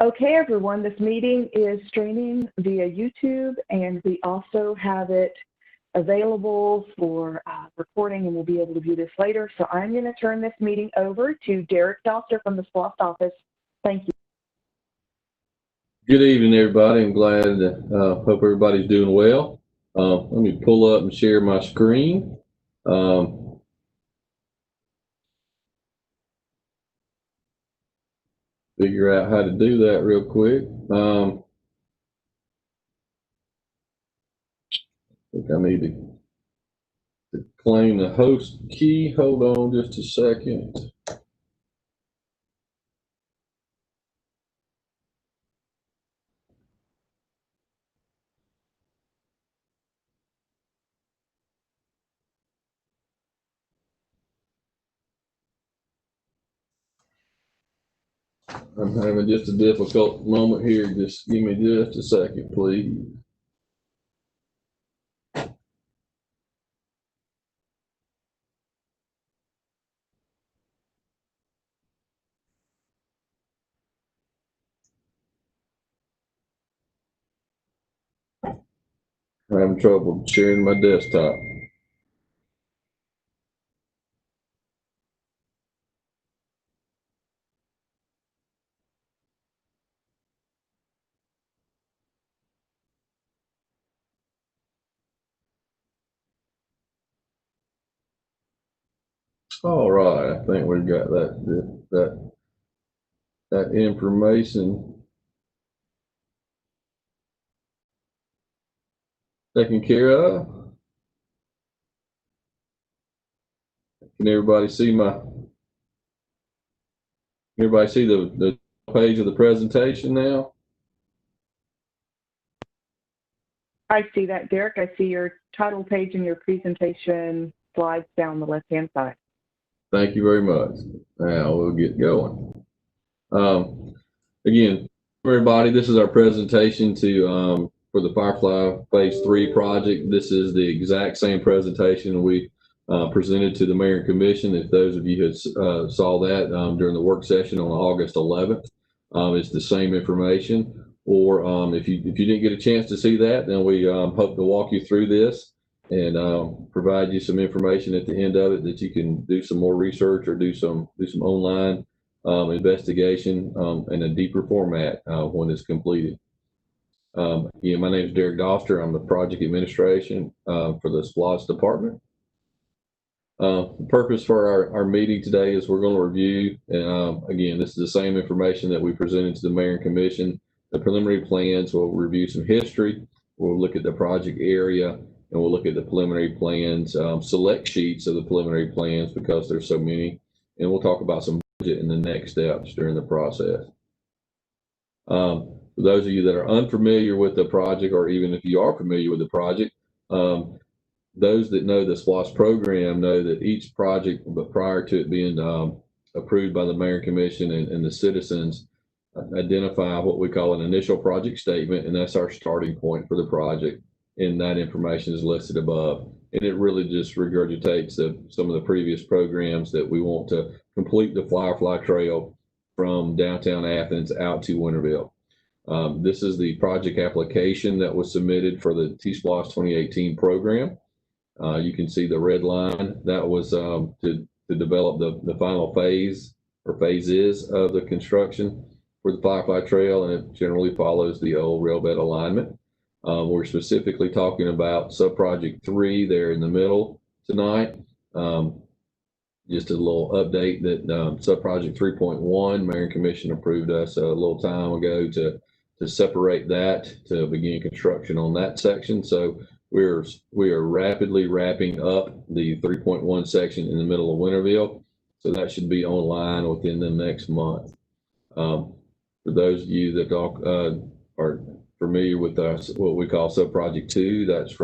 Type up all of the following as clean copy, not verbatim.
Okay, everyone, this meeting is streaming via YouTube, and we also have it available for recording, and we'll be able to view this later. So I'm going to turn this meeting over to Derek Doster from the SPLOST office. Thank you. Good evening, everybody. I'm glad. Hope everybody's doing well. Let me pull up and share my screen. Figure out how to do that real quick. I think I need to claim the host key. Hold on just a second. I'm having just a difficult moment here. Just give me just a second, please. I'm having trouble sharing my desktop. All right, I think we've got that information taken care of. Can everybody see the page of the presentation now? I see that, Derek. I see your title page and your presentation slides down the left-hand side. Thank you very much. Now we'll get going. Again, everybody, this is our presentation for the Firefly Phase 3 project. This is the exact same presentation we presented to the Mayor and Commission. If those of you who saw that during the work session on August 11th, it's the same information. Or if you didn't get a chance to see that, then we hope to walk you through this and provide you some information at the end of it that you can do some more research or do some online investigation in a deeper format when it's completed. Yeah, my name is Derek Doster. I'm the project administration for the SPLOST department. The purpose for our meeting today is we're going to review, again, this is the same information that we presented to the Mayor and Commission. The preliminary plans, we'll review some history, we'll look at the project area, and we'll look at the preliminary plans, select sheets of the preliminary plans because there's so many, and we'll talk about some budget and the next steps during the process. For those of you that are unfamiliar with the project, or even if you are familiar with the project, those that know the SPLOST program know that each project, but prior to it being approved by the Mayor and Commission and the citizens, identify what we call an initial project statement, and that's our starting point for the project, and that information is listed above. And it really just regurgitates some of the previous programs that we want to complete the Firefly Trail from downtown Athens out to Winterville. This is the project application that was submitted for the T-SPLOST 2018 program. You can see the red line. That was to develop the final phase or phases of the construction for the Firefly Trail, and it generally follows the old railbed alignment. We're specifically talking about subproject 3 there in the middle tonight. Just a little update that subproject 3.1, Mayor and Commission approved us a little time ago to separate that to begin construction on that section. So we are rapidly wrapping up the 3.1 section in the middle of Winterville. So that should be online within the next month. For those of you that are familiar with what we call subproject 2, that's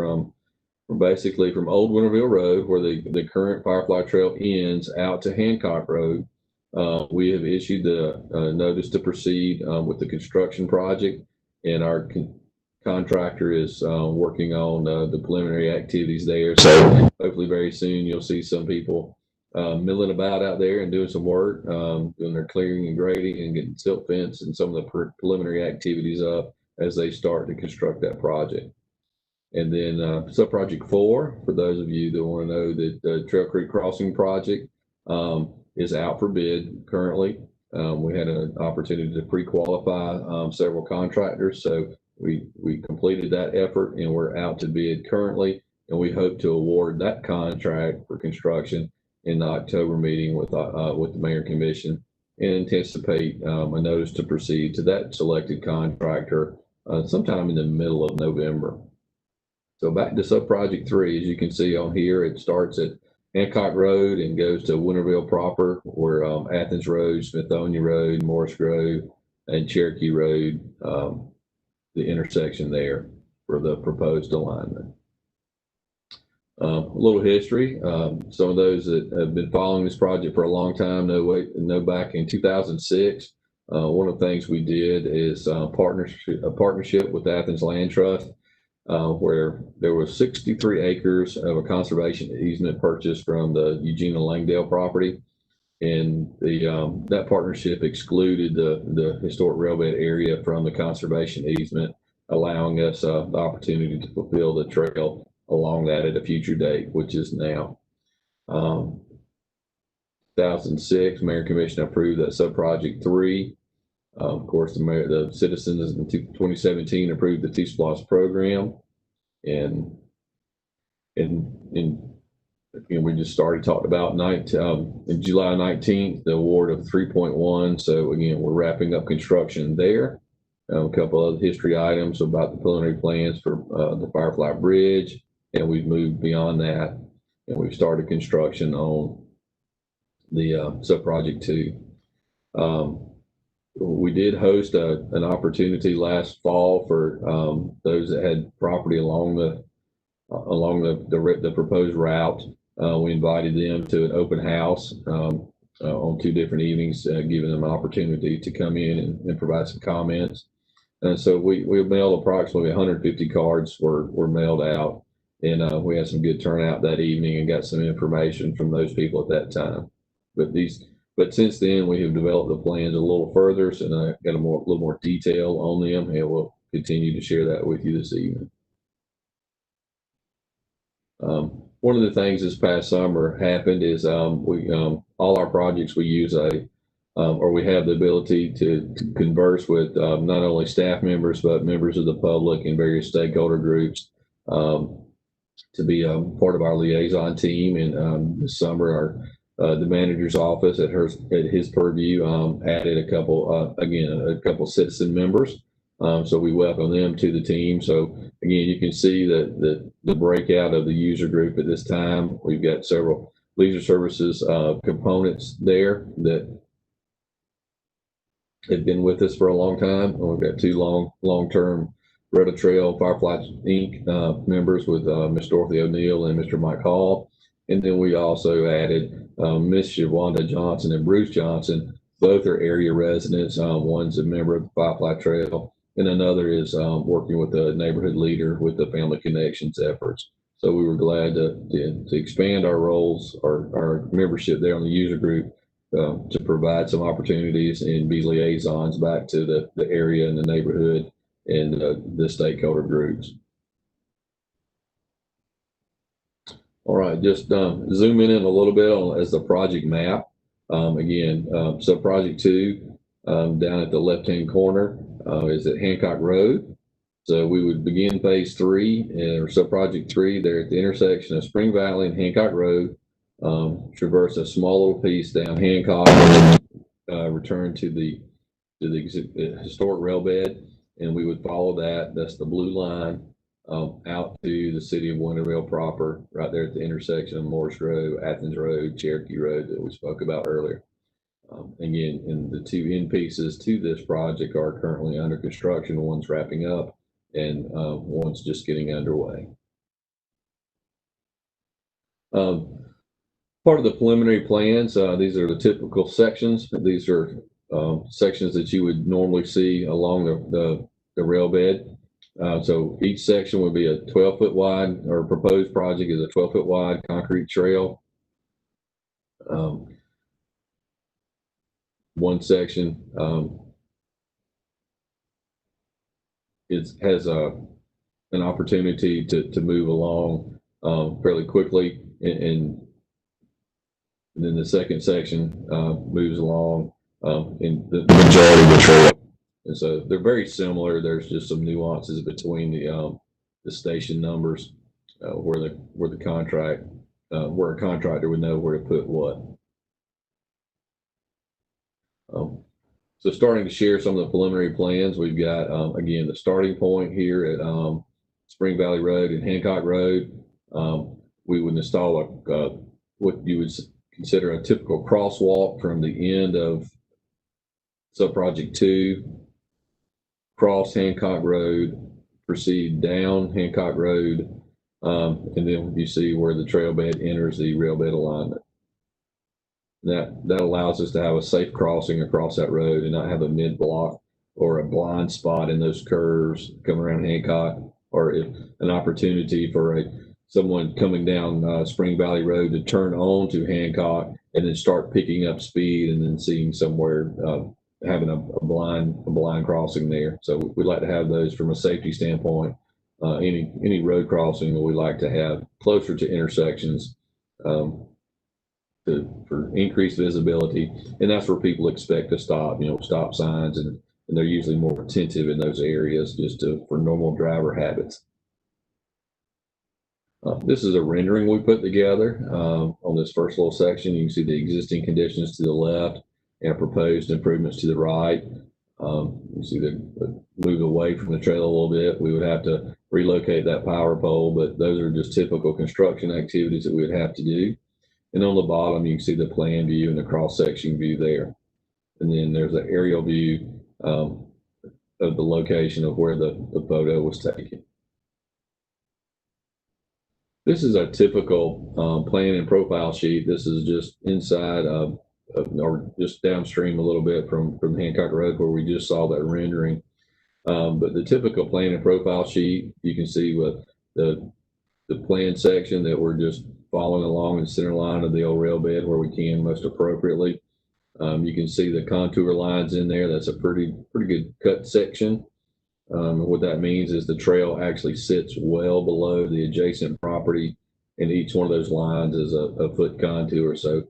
basically from Old Winterville Road, where the current Firefly Trail ends, out to Hancock Road. We have issued the notice to proceed with the construction project, and our contractor is working on the preliminary activities there. So hopefully very soon you'll see some people milling about out there and doing some work, doing their clearing and grading and getting silt fence and some of the preliminary activities up as they start to construct that project. And then sub-project 4, for those of you that want to know, that the Trail Creek Crossing project is out for bid currently. We had an opportunity to pre-qualify several contractors, so we completed that effort and we're out to bid currently, and we hope to award that contract for construction in the October meeting with the Mayor Commission, and anticipate a notice to proceed to that selected contractor sometime in the middle of November. So back to sub-project 3, as you can see on here, it starts at Hancock Road and goes to Winterville proper, where Athens Road, Smithonia Road, Morris Grove, and Cherokee Road, the intersection there for the proposed alignment. A little history. Some of those that have been following this project for a long time know back in 2006, one of the things we did is a partnership with Athens Land Trust, where there was 63 acres of a conservation easement purchased from the Eugene and Langdale property. And that partnership excluded the historic railbed area from the conservation easement, allowing us the opportunity to fulfill the trail along that at a future date, which is now. 2006, Mayor Commission approved that sub-project 3. Of course, the citizens in 2017 approved the T-SPLOST program, and we just started talking about in July 19th, the award of 3.1. So again, we're wrapping up construction there. A couple of history items about the preliminary plans for the Firefly Bridge, and we've moved beyond that, and we've started construction on the sub-project 2. We did host an opportunity last fall for those that had property along the proposed route. We invited them to an open house on 2 different evenings, giving them an opportunity to come in and provide some comments. And so we mailed approximately 150 cards were mailed out, and we had some good turnout that evening and got some information from those people at that time. But since then, we have developed the plans a little further, so I got a little more detail on them, and we'll continue to share that with you this evening. One of the things this past summer happened is all our projects we use or we have the ability to converse with not only staff members but members of the public and various stakeholder groups to be part of our liaison team. And this summer, the manager's office at his purview added a couple citizen members. So we welcome them to the team. So again, you can see that the breakout of the user group at this time. We've got several leisure services components there that have been with us for a long time. And we've got 2 long-term Red Trail Firefly Inc. Members with Ms. Dorothy O'Neill and Mr. Mike Hall. And then we also added Ms. Shawanda Johnson and Bruce Johnson. Both are area residents. One's a member of the Firefly Trail, and another is working with a neighborhood leader with the Family Connections efforts. So we were glad to expand our roles, our membership there on the user group, to provide some opportunities and be liaisons back to the area and the neighborhood and the stakeholder groups. All right, just zoom in a little bit as the project map. Again, sub-project 2 down at the left-hand corner is at Hancock Road. So we would begin phase 3 or sub-project 3 there at the intersection of Spring Valley and Hancock Road, traverse a small little piece down Hancock, return to the historic railbed, and we would follow that. That's the blue line out to the city of Winterville proper, right there at the intersection of Morris Grove, Athens Road, Cherokee Road that we spoke about earlier. Again, and the 2 end pieces to this project are currently under construction. One's wrapping up, and one's just getting underway. Part of the preliminary plans, these are the typical sections. These are sections that you would normally see along the railbed. So each section would be a 12-foot wide, or proposed project is a 12-foot wide concrete trail. One section has an opportunity to move along fairly quickly, and then the second section moves along in the majority of the trail. And so they're very similar. There's just some nuances between the station numbers where a contractor would know where to put what. So starting to share some of the preliminary plans, we've got again the starting point here at Spring Valley Road and Hancock Road. We would install what you would consider a typical crosswalk from the end of subproject 2, cross Hancock Road, proceed down Hancock Road, and then you see where the trail bed enters the rail bed alignment. That allows us to have a safe crossing across that road and not have a mid block or a blind spot in those curves coming around Hancock, or if an opportunity for someone coming down Spring Valley Road to turn on to Hancock and then start picking up speed and then seeing somewhere having a blind crossing there. So we'd like to have those from a safety standpoint. Any road crossing that we like to have closer to intersections for increased visibility, and that's where people expect to stop. Stop signs, and they're usually more attentive in those areas just for normal driver habits. This is a rendering we put together on this first little section. You can see the existing conditions to the left and proposed improvements to the right. You see the move away from the trail a little bit. We would have to relocate that power pole, but those are just typical construction activities that we would have to do. And on the bottom, you can see the plan view and the cross-section view there. And then there's an aerial view of the location of where the photo was taken. This is a typical plan and profile sheet. This is just inside or just downstream a little bit from Hancock Road where we just saw that rendering. But the typical plan and profile sheet, you can see with the plan section that we're just following along the center line of the old rail bed where we can most appropriately. You can see the contour lines in there. That's a pretty good cut section. What that means is the trail actually sits well below the adjacent property, and each one of those lines is a foot contour. So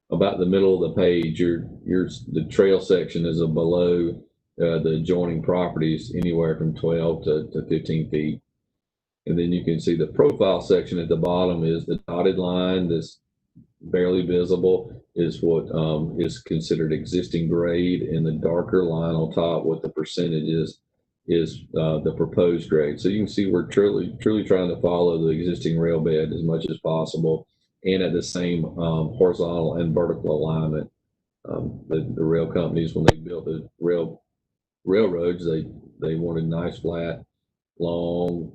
about the middle of the page, the trail section is below the adjoining properties anywhere from 12 to 15 feet. And then you can see the profile section at the bottom is the dotted line that's barely visible is what is considered existing grade, and the darker line on top, what the percentage is the proposed grade. So you can see we're truly trying to follow the existing rail bed as much as possible, and at the same horizontal and vertical alignment. The rail companies, when they built the railroads, they wanted nice, flat, long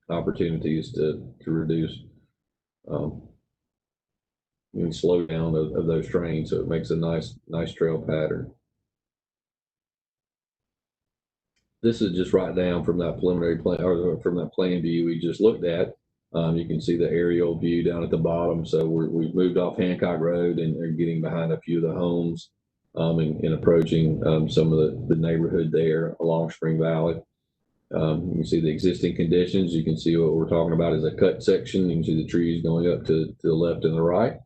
opportunities to reduce slow down of those trains, so it makes a nice trail pattern. This is just right down from that preliminary plan, or from that plan view we just looked at. You can see the aerial view down at the bottom. So we've moved off Hancock Road and are getting behind a few of the homes and approaching some of the neighborhood there along Spring Valley. You can see the existing conditions. You can see what we're talking about is a cut section. You can see the trees going up to the left and the right.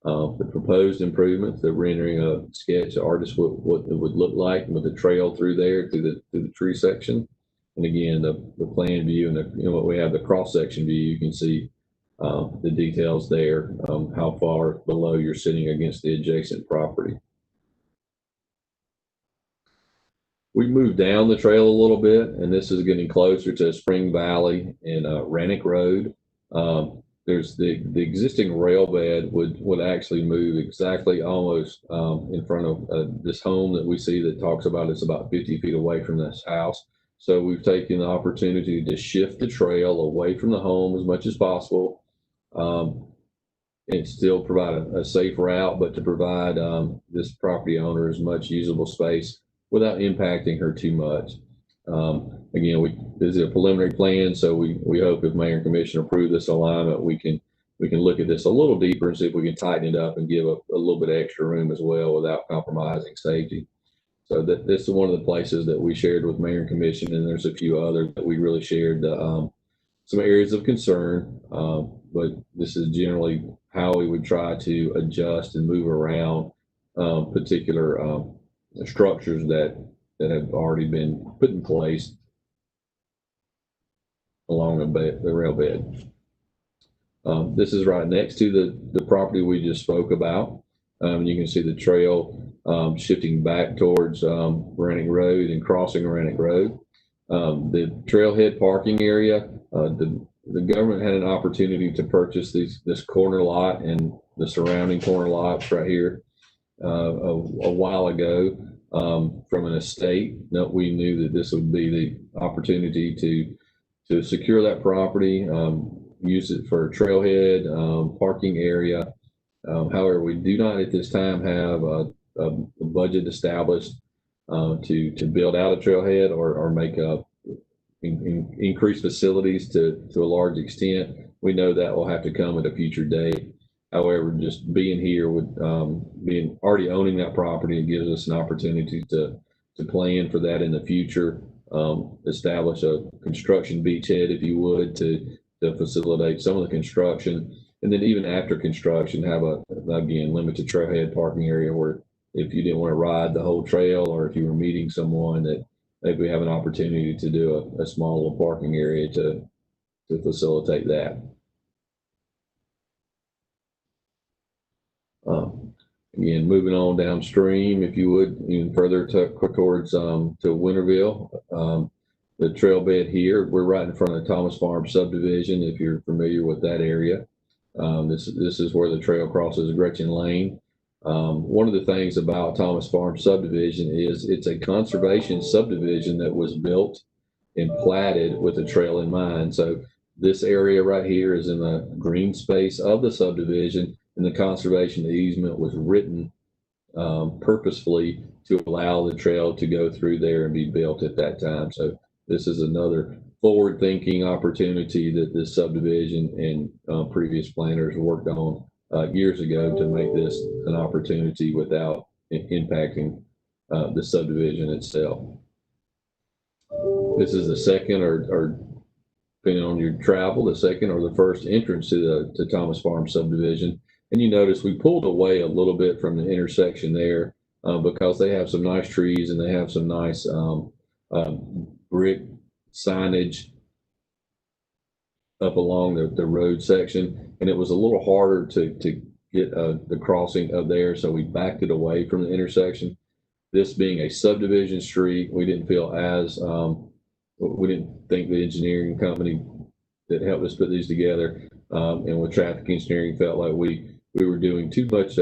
The proposed improvements, the rendering a sketch, artist what it would look like with the trail through there through the tree section. And again, the plan view and what we have, the cross section view, you can see the details there, how far below you're sitting against the adjacent property. We moved down the trail a little bit, and this is getting closer to Spring Valley and Rannick Road. There's the existing rail bed would actually move exactly almost in front of this home that we see that talks about it's about 50 feet away from this house. So we've taken the opportunity to shift the trail away from the home as much as possible, and still provide a safe route, but to provide this property owner as much usable space without impacting her too much. Again, this is a preliminary plan, so we hope if Mayor and Commission approve this alignment, we can we can look at this a little deeper and see if we can tighten it up and give a little bit of extra room as well without compromising safety. So this is one of the places that we shared with Mayor and Commission, and there's a few others that we really shared some areas of concern, but this is generally how we would try to adjust and move around particular structures that have already been put in place along the rail bed. This is right next to the property we just spoke about. You can see the trail shifting back towards Rennick Road and crossing Rennick Road. The trailhead parking area, the government had an opportunity to purchase this corner lot and the surrounding corner lots right here a while ago from an estate. We knew that this would be the opportunity to secure that property, use it for a trailhead parking area. However, we do not at this time have a budget established to build out a trailhead or make increase facilities to a large extent. We know that will have to come at a future date. However, just being here being already owning that property, it gives us an opportunity to plan for that in the future. Establish a construction beachhead, if you would, to facilitate some of the construction, and then even after construction, have again limited trailhead parking area where if you didn't want to ride the whole trail, or if you were meeting someone, that maybe we have an opportunity to do a small little parking area to facilitate that. Again, moving on downstream, if you would, even further towards to Winterville, the trail bed here, we're right in front of the Thomas Farm subdivision. If you're familiar with that area, this is where the trail crosses Gretchen Lane. One of the things about Thomas Farm subdivision is it's a conservation subdivision that was built and platted with a trail in mind. So this area right here is in the green space of the subdivision, and the conservation easement was written purposefully to allow the trail to go through there and be built at that time. So this is another forward-thinking opportunity that this subdivision and previous planners worked on years ago to make this an opportunity without impacting the subdivision itself. This is the second, or depending on your travel, the second or the first entrance to the Thomas Farm subdivision. And you notice we pulled away a little bit from the intersection there because they have some nice trees and they have some nice brick signage up along the road section, and it was a little harder to get the crossing up there, so we backed it away from the intersection. This being a subdivision street, we didn't feel we didn't think the engineering company that helped us put these together and with traffic engineering felt like we were doing too much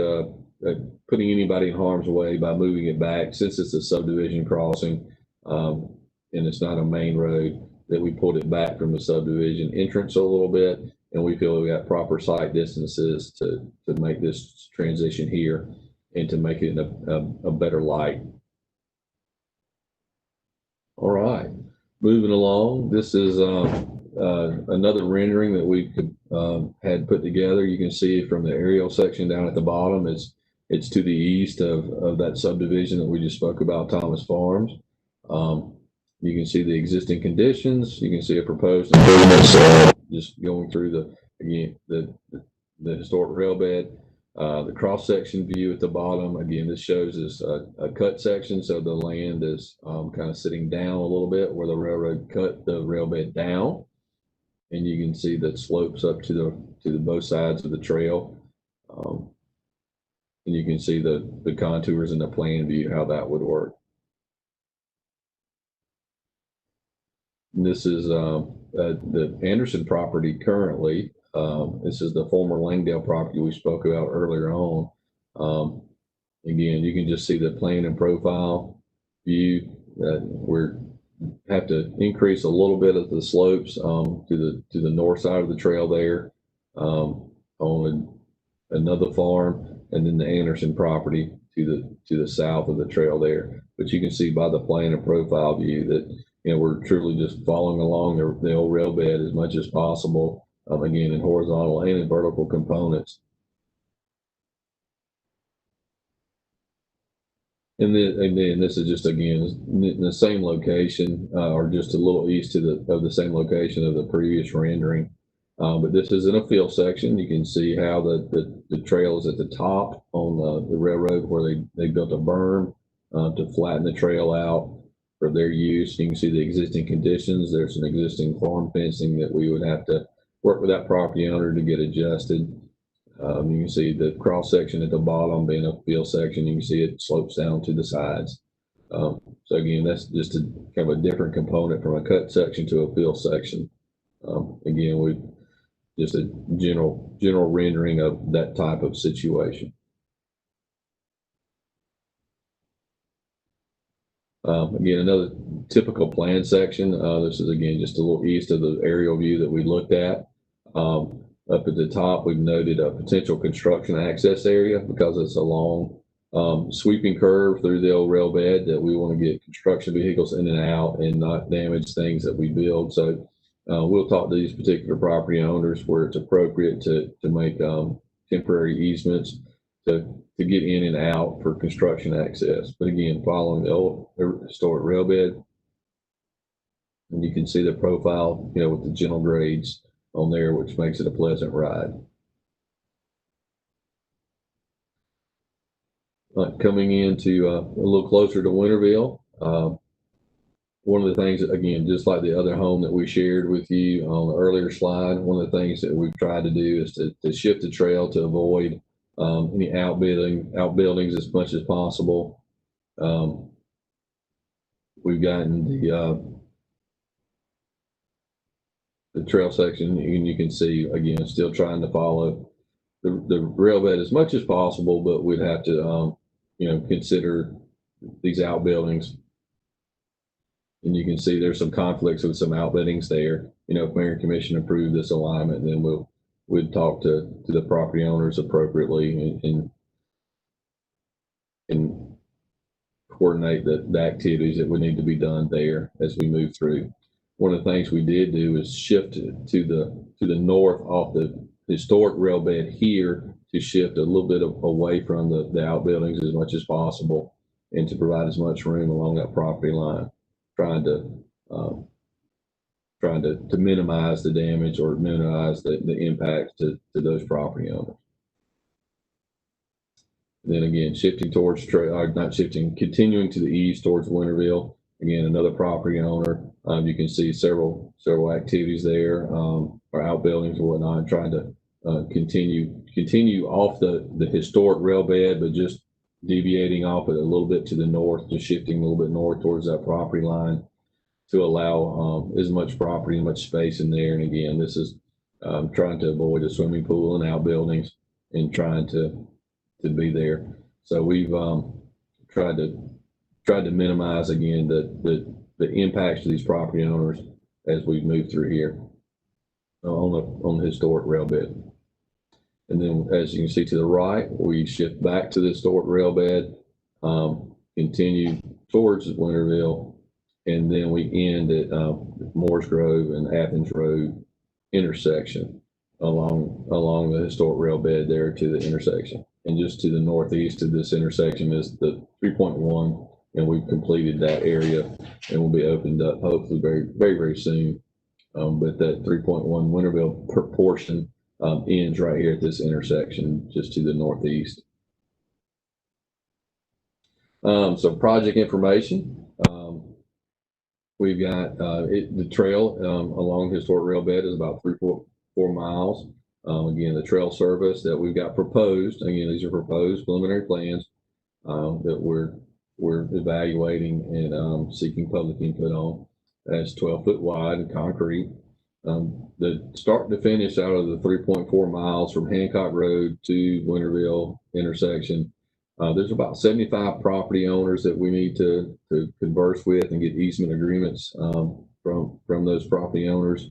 putting anybody in harm's way by moving it back, since it's a subdivision crossing and it's not a main road, that we pulled it back from the subdivision entrance a little bit, and we feel we got proper sight distances to make this transition here and to make it in a better light. All right, moving along, this is another rendering that we had put together. You can see from the aerial section down at the bottom, it's to the east of that subdivision that we just spoke about, Thomas Farms. You can see the existing conditions. You can see a proposed improvements just going through the historic rail bed. The cross section view at the bottom, again, this shows us a cut section, so the land is kind of sitting down a little bit where the railroad cut the rail bed down, and you can see that slopes up to the both sides of the trail, and you can see the contours in the plan view, how that would work. And this is the Anderson property currently. This is the former Langdale property we spoke about earlier on. Again, you can just see the plan and profile view that we're have to increase a little bit of the slopes to the north side of the trail there on another farm, and then the Anderson property to the south of the trail there. But you can see by the plan and profile view that we're truly just following along the old rail bed as much as possible. again, in horizontal and in vertical components. And then this is just, again, in the same location, or just a little east of the same location of the previous rendering. But this is in a field section. You can see how the trail is at the top on the railroad, where they built a berm to flatten the trail out for their use. You can see the existing conditions. There's some existing farm fencing that we would have to work with that property owner to get adjusted. You can see the cross section at the bottom being a field section. You can see it slopes down to the sides. So again, that's just a kind of a different component from a cut section to a field section. Again, we just a general rendering of that type of situation. Again, another typical plan section. This is, again, just a little east of the aerial view that we looked at. Up at the top, we've noted a potential construction access area because it's a long sweeping curve through the old rail bed that we want to get construction vehicles in and out and not damage things that we build. So we'll talk to these particular property owners where it's appropriate to make temporary easements to get in and out for construction access. But again, following the old historic rail bed, and you can see the profile, with the gentle grades on there, which makes it a pleasant ride. Coming into a little closer to Winterville, one of the things that, again, just like the other home that we shared with you on the earlier slide, one of the things that we've tried to do is to shift the trail to avoid any outbuildings as much as possible. We've gotten the trail section, and you can see, again, still trying to follow the rail bed as much as possible, but we'd have to, consider these outbuildings. And you can see there's some conflicts with some outbuildings there. If Mayor and Commission approve this alignment, then we'd talk to the property owners appropriately and coordinate the activities that would need to be done there as we move through. One of the things we did do is shift to the north off the historic rail bed here to shift a little bit away from the outbuildings as much as possible, and to provide as much room along that property line, trying to minimize the damage or minimize the impact to those property owners. And then again, shifting towards continuing to the east towards Winterville. Again, another property owner. You can see several activities there, or outbuildings or whatnot, trying to continue off the historic rail bed, but just deviating off it a little bit to the north, just shifting a little bit north towards that property line to allow as much property and much space in there. And again, this is trying to avoid a swimming pool and outbuildings and trying to be there. So we've tried to minimize, again, the impacts to these property owners as we move through here on the historic rail bed. And then, as you can see to the right, we shift back to the historic rail bed, continue towards Winterville, and then we end at Moores Grove and Athens Road intersection along the historic rail bed there to the intersection. And just to the northeast of this intersection is the 3.1, and we've completed that area and will be opened up hopefully very, very, very soon. But that 3.1 Winterville portion ends right here at this intersection, just to the northeast. So project information. We've got the trail along the historic rail bed is about 3.4 miles. Again, the trail service that we've got proposed, again, these are proposed preliminary plans that we're evaluating and seeking public input on. That's 12-foot wide and concrete. The start to finish out of the 3.4 miles from Hancock Road to Winterville intersection, there's about 75 property owners that we need to converse with and get easement agreements from those property owners.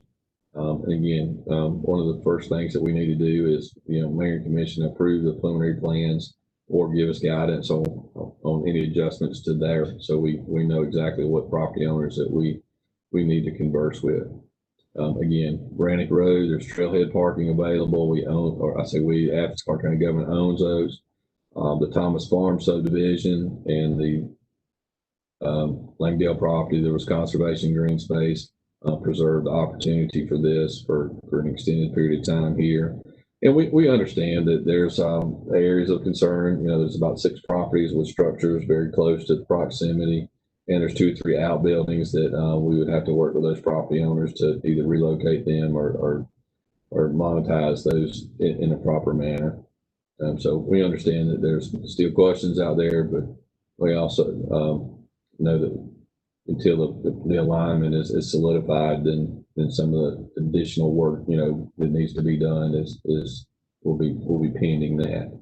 And again, one of the first things that we need to do is, Mayor and Commission approve the preliminary plans or give us guidance on any adjustments to there, so we know exactly what property owners that we need to converse with. Again, Brannick Road, there's trailhead parking available. We own, or I say we, Athens-Clarke County government owns those. The Thomas Farm subdivision and the Langdale property, there was conservation green space, preserved the opportunity for this for an extended period of time here. And we understand that there's areas of concern. You know, there's about 6 properties with structures very close to the proximity, and there's 2 or 3 outbuildings that we would have to work with those property owners to either relocate them or monetize those in a proper manner. So we understand that there's still questions out there, but we also know that until the alignment is solidified, then some of the additional work, you know, that needs to be done will be pending that.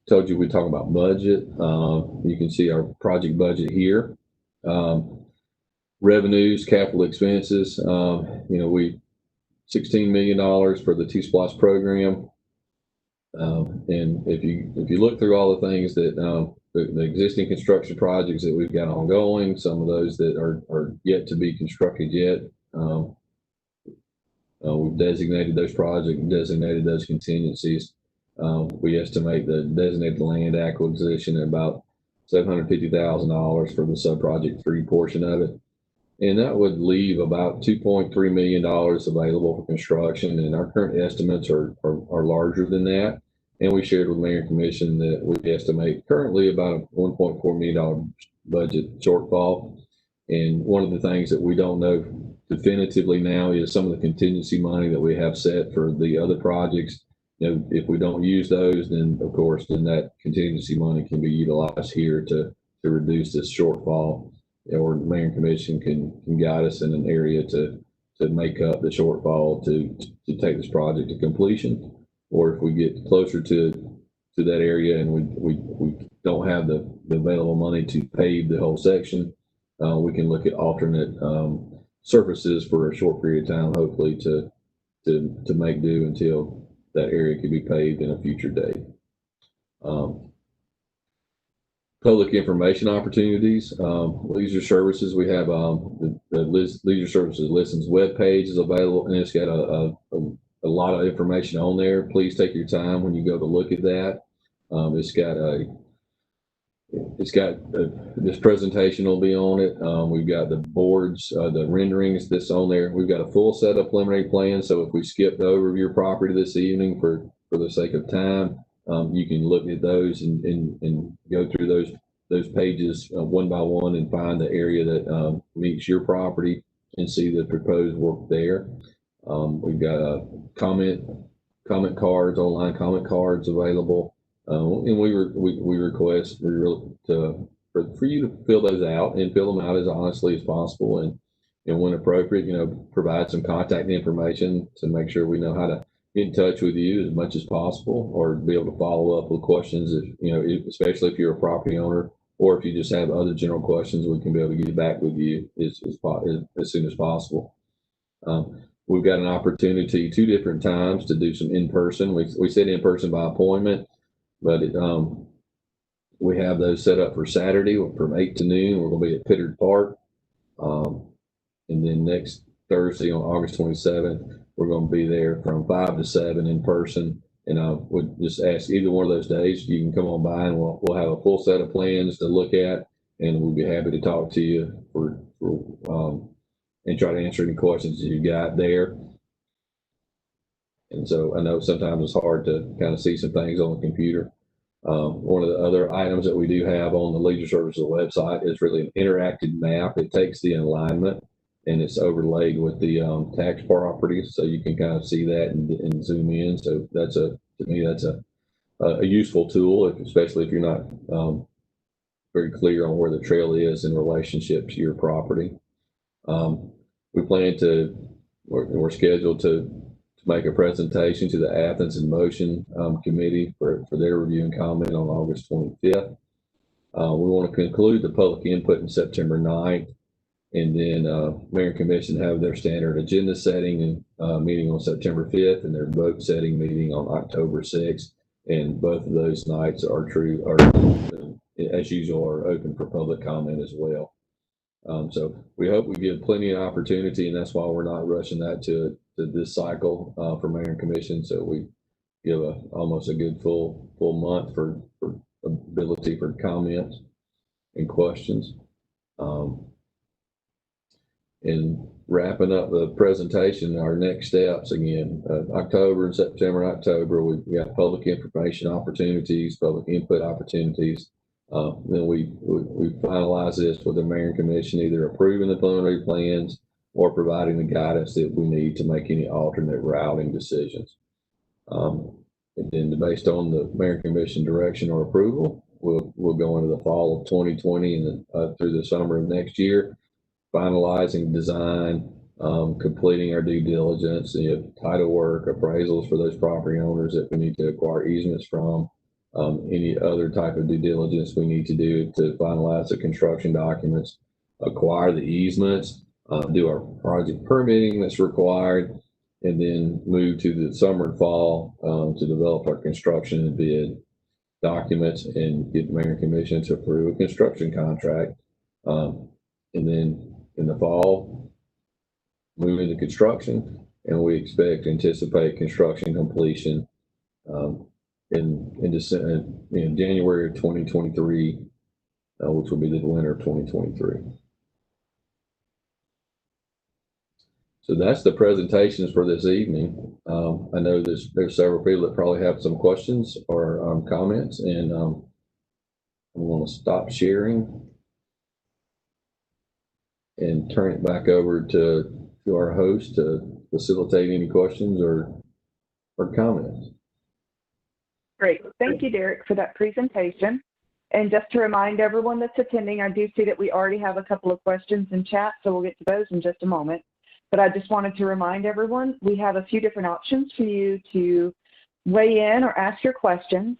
Told you we talk about budget. You can see our project budget here. Revenues, capital expenses. You know, we $16 million for the T-SPLOST program. And if you look through all the things that the existing construction projects that we've got ongoing, some of those that are yet to be constructed yet, we've designated those projects, designated those contingencies. We estimate the designated land acquisition at about $750,000 for the sub-project 3 portion of it. And that would leave about $2.3 million available for construction. And our current estimates are larger than that. And we shared with Mayor and Commission that we estimate currently about a $1.4 million budget shortfall. And one of the things that we don't know definitively now is some of the contingency money that we have set for the other projects. You know, if we don't use those, then of course, then that contingency money can be utilized here to reduce this shortfall, or the Mayor and Commission can guide us in an area to make up the shortfall to take this project to completion. Or if we get closer to that area and we don't have the available money to pave the whole section, we can look at alternate surfaces for a short period of time, hopefully to make do until that area can be paved in a future date. Public information opportunities, leisure services. We have the leisure services listens web page is available, and it's got a lot of information on there. Please take your time when you go to look at that. This presentation will be on it. We've got the boards, the renderings that's on there. We've got a full set of preliminary plans. So if we skipped over your property this evening for the sake of time, you can look at those and go through those pages one by one and find the area that meets your property and see the proposed work there. We've got comment cards, online comment cards available, and we request for you to fill those out and fill them out as honestly as possible, and when appropriate, you know, provide some contact information to make sure we know how to get in touch with you as much as possible, or be able to follow up with questions if, you know, especially if you're a property owner, or if you just have other general questions, we can be able to get back with you as soon as possible. We've got an opportunity 2 different times to do some in-person. We said in-person by appointment, but we have those set up for Saturday from 8 to noon. We're going to be at Pittard Park. And then next Thursday on August 27th, we're going to be there from 5 to 7 in person. And I would just ask either one of those days, you can come on by and we'll have a full set of plans to look at, and we'll be happy to talk to you and try to answer any questions that you got there. And so I know sometimes it's hard to kind of see some things on the computer. One of the other items that we do have on the Leisure Services website is really an interactive map. It takes the alignment and it's overlaid with the tax properties, so you can kind of see that and zoom in. So to me that's a useful tool, especially if you're not very clear on where the trail is in relationship to your property. We're scheduled to make a presentation to the Athens in Motion committee for their review and comment on August 25th. We want to conclude the public input in September 9th, and then Mayor and Commission have their standard agenda setting and meeting on September 5th, and their vote setting meeting on October 6th. And both of those nights are as usual, are open for public comment as well. So we hope we give plenty of opportunity, and that's why we're not rushing that to this cycle for mayor and commission. So we give almost a good full month for ability for comments and questions. And wrapping up the presentation, our next steps again, October and September, October, we've got public information opportunities, public input opportunities. Then we finalize this with the mayor and commission, either approving the preliminary plans or providing the guidance that we need to make any alternate routing decisions. And then based on the mayor and commission direction or approval, we'll go into the fall of 2020 and then through the summer of next year, finalizing design, completing our due diligence, title work, appraisals for those property owners that we need to acquire easements from, any other type of due diligence we need to do to finalize the construction documents, acquire the easements, do our project permitting that's required, and then move to the summer and fall to develop our construction and bid documents and get the mayor and commission to approve a construction contract. And then in the fall, move into construction, and we anticipate construction completion in January of 2023, which will be the winter of 2023. So that's the presentations for this evening. I know there's several people that probably have some questions or comments, and I'm going to stop sharing and turn it back over to our host to facilitate any questions or comments. Great. Thank you, Derek, for that presentation. And just to remind everyone that's attending, I do see that we already have a couple of questions in chat, so we'll get to those in just a moment. But I just wanted to remind everyone, we have a few different options for you to weigh in or ask your questions.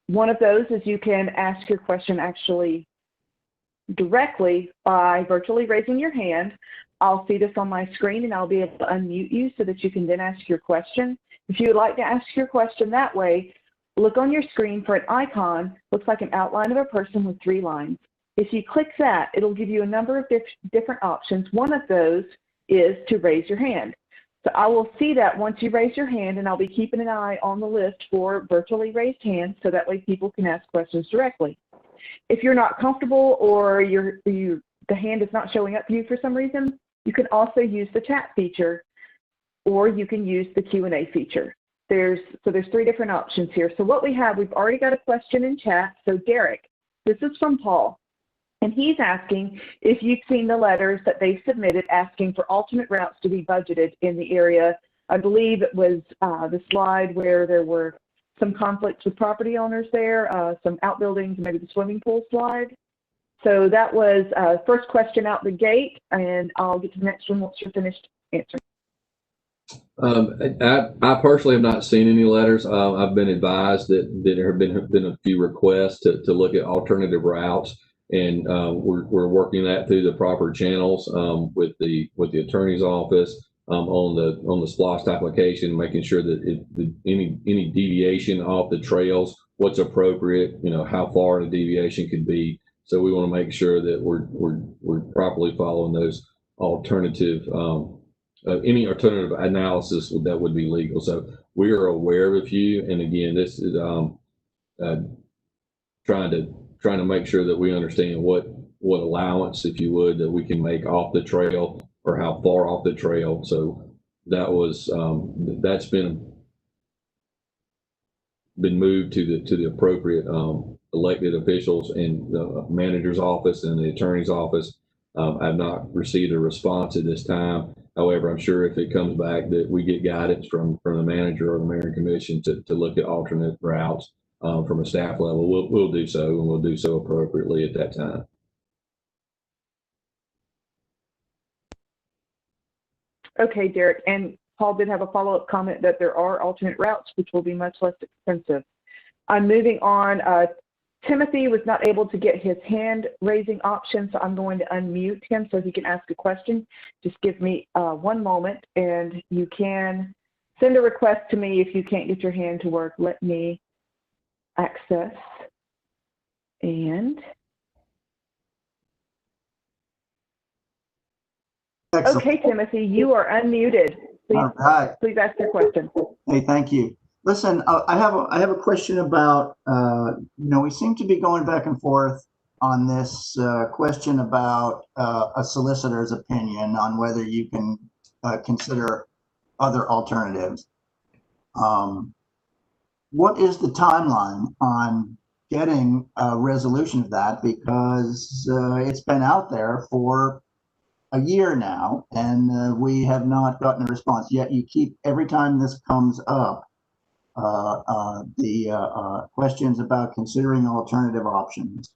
One of those is you can ask your question actually directly by virtually raising your hand. I'll see this on my screen and I'll be able to unmute you so that you can then ask your question. If you would like to ask your question that way, look on your screen for an icon, looks like an outline of a person with 3 lines. If you click that, it'll give you a number of different options. One of those is to raise your hand. So I will see that once you raise your hand, and I'll be keeping an eye on the list for virtually raised hands so that way people can ask questions directly. If you're not comfortable or the hand is not showing up for you for some reason, you can also use the chat feature, or you can use the Q&A feature. There's 3 different options here. So what we have, we've already got a question in chat. So Derek, this is from Paul, and he's asking if you've seen the letters that they submitted asking for alternate routes to be budgeted in the area. I believe it was the slide where there were some conflicts with property owners there, some outbuildings, maybe the swimming pool slide. So that was first question out the gate, and I'll get to the next one once you're finished answering. I personally have not seen any letters. I've been advised that there have been a few requests to look at alternative routes, and we're working that through the proper channels with the attorney's office on the SPLOST application, making sure that any deviation off the trails, what's appropriate, how far the deviation could be. So we want to make sure that we're properly following those alternative. Any alternative analysis that would be legal. So we are aware of a few, and again, this is trying to make sure that we understand what allowance, if you would, that we can make off the trail or how far off the trail. So that was that's been moved to the appropriate elected officials in the manager's office and the attorney's office. I've not received a response at this time. However, I'm sure if it comes back that we get guidance from the manager or the mayor and commission to look at alternate routes from a staff level, we'll do so, and we'll do so appropriately at that time. Okay, Derek, and Paul did have a follow-up comment that there are alternate routes, which will be much less expensive. I'm moving on. Timothy was not able to get his hand raising option, so I'm going to unmute him so he can ask a question. Just give me 1 moment, and you can send a request to me if you can't get your hand to work. Let me access and Excellent. Okay, Timothy, you are unmuted. Please, All right. please ask your question. Hey, thank you. Listen, I have a question about, we seem to be going back and forth on this question about a solicitor's opinion on whether you can consider other alternatives. What is the timeline on getting a resolution of that? Because it's been out there for a year now, and we have not gotten a response yet. You keep, every time this comes up, the questions about considering alternative options,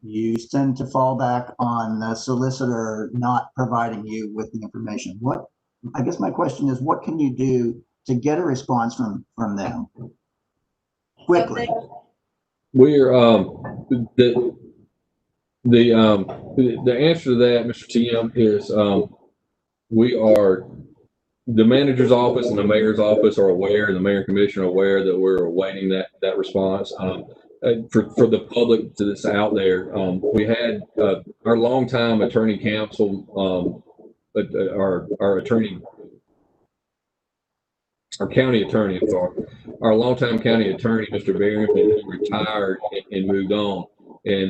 you tend to fall back on the solicitor not providing you with the information. I guess my question is, what can you do to get a response from them quickly? We're the answer to that, Mr. Tim, is the manager's office and the mayor's office are aware, and the mayor and commissioner are aware that we're awaiting that response. For the public that's out there, we had our longtime attorney counsel, our attorney, our county attorney, I'm sorry, our longtime county attorney, Mr. Barrington, retired and moved on. And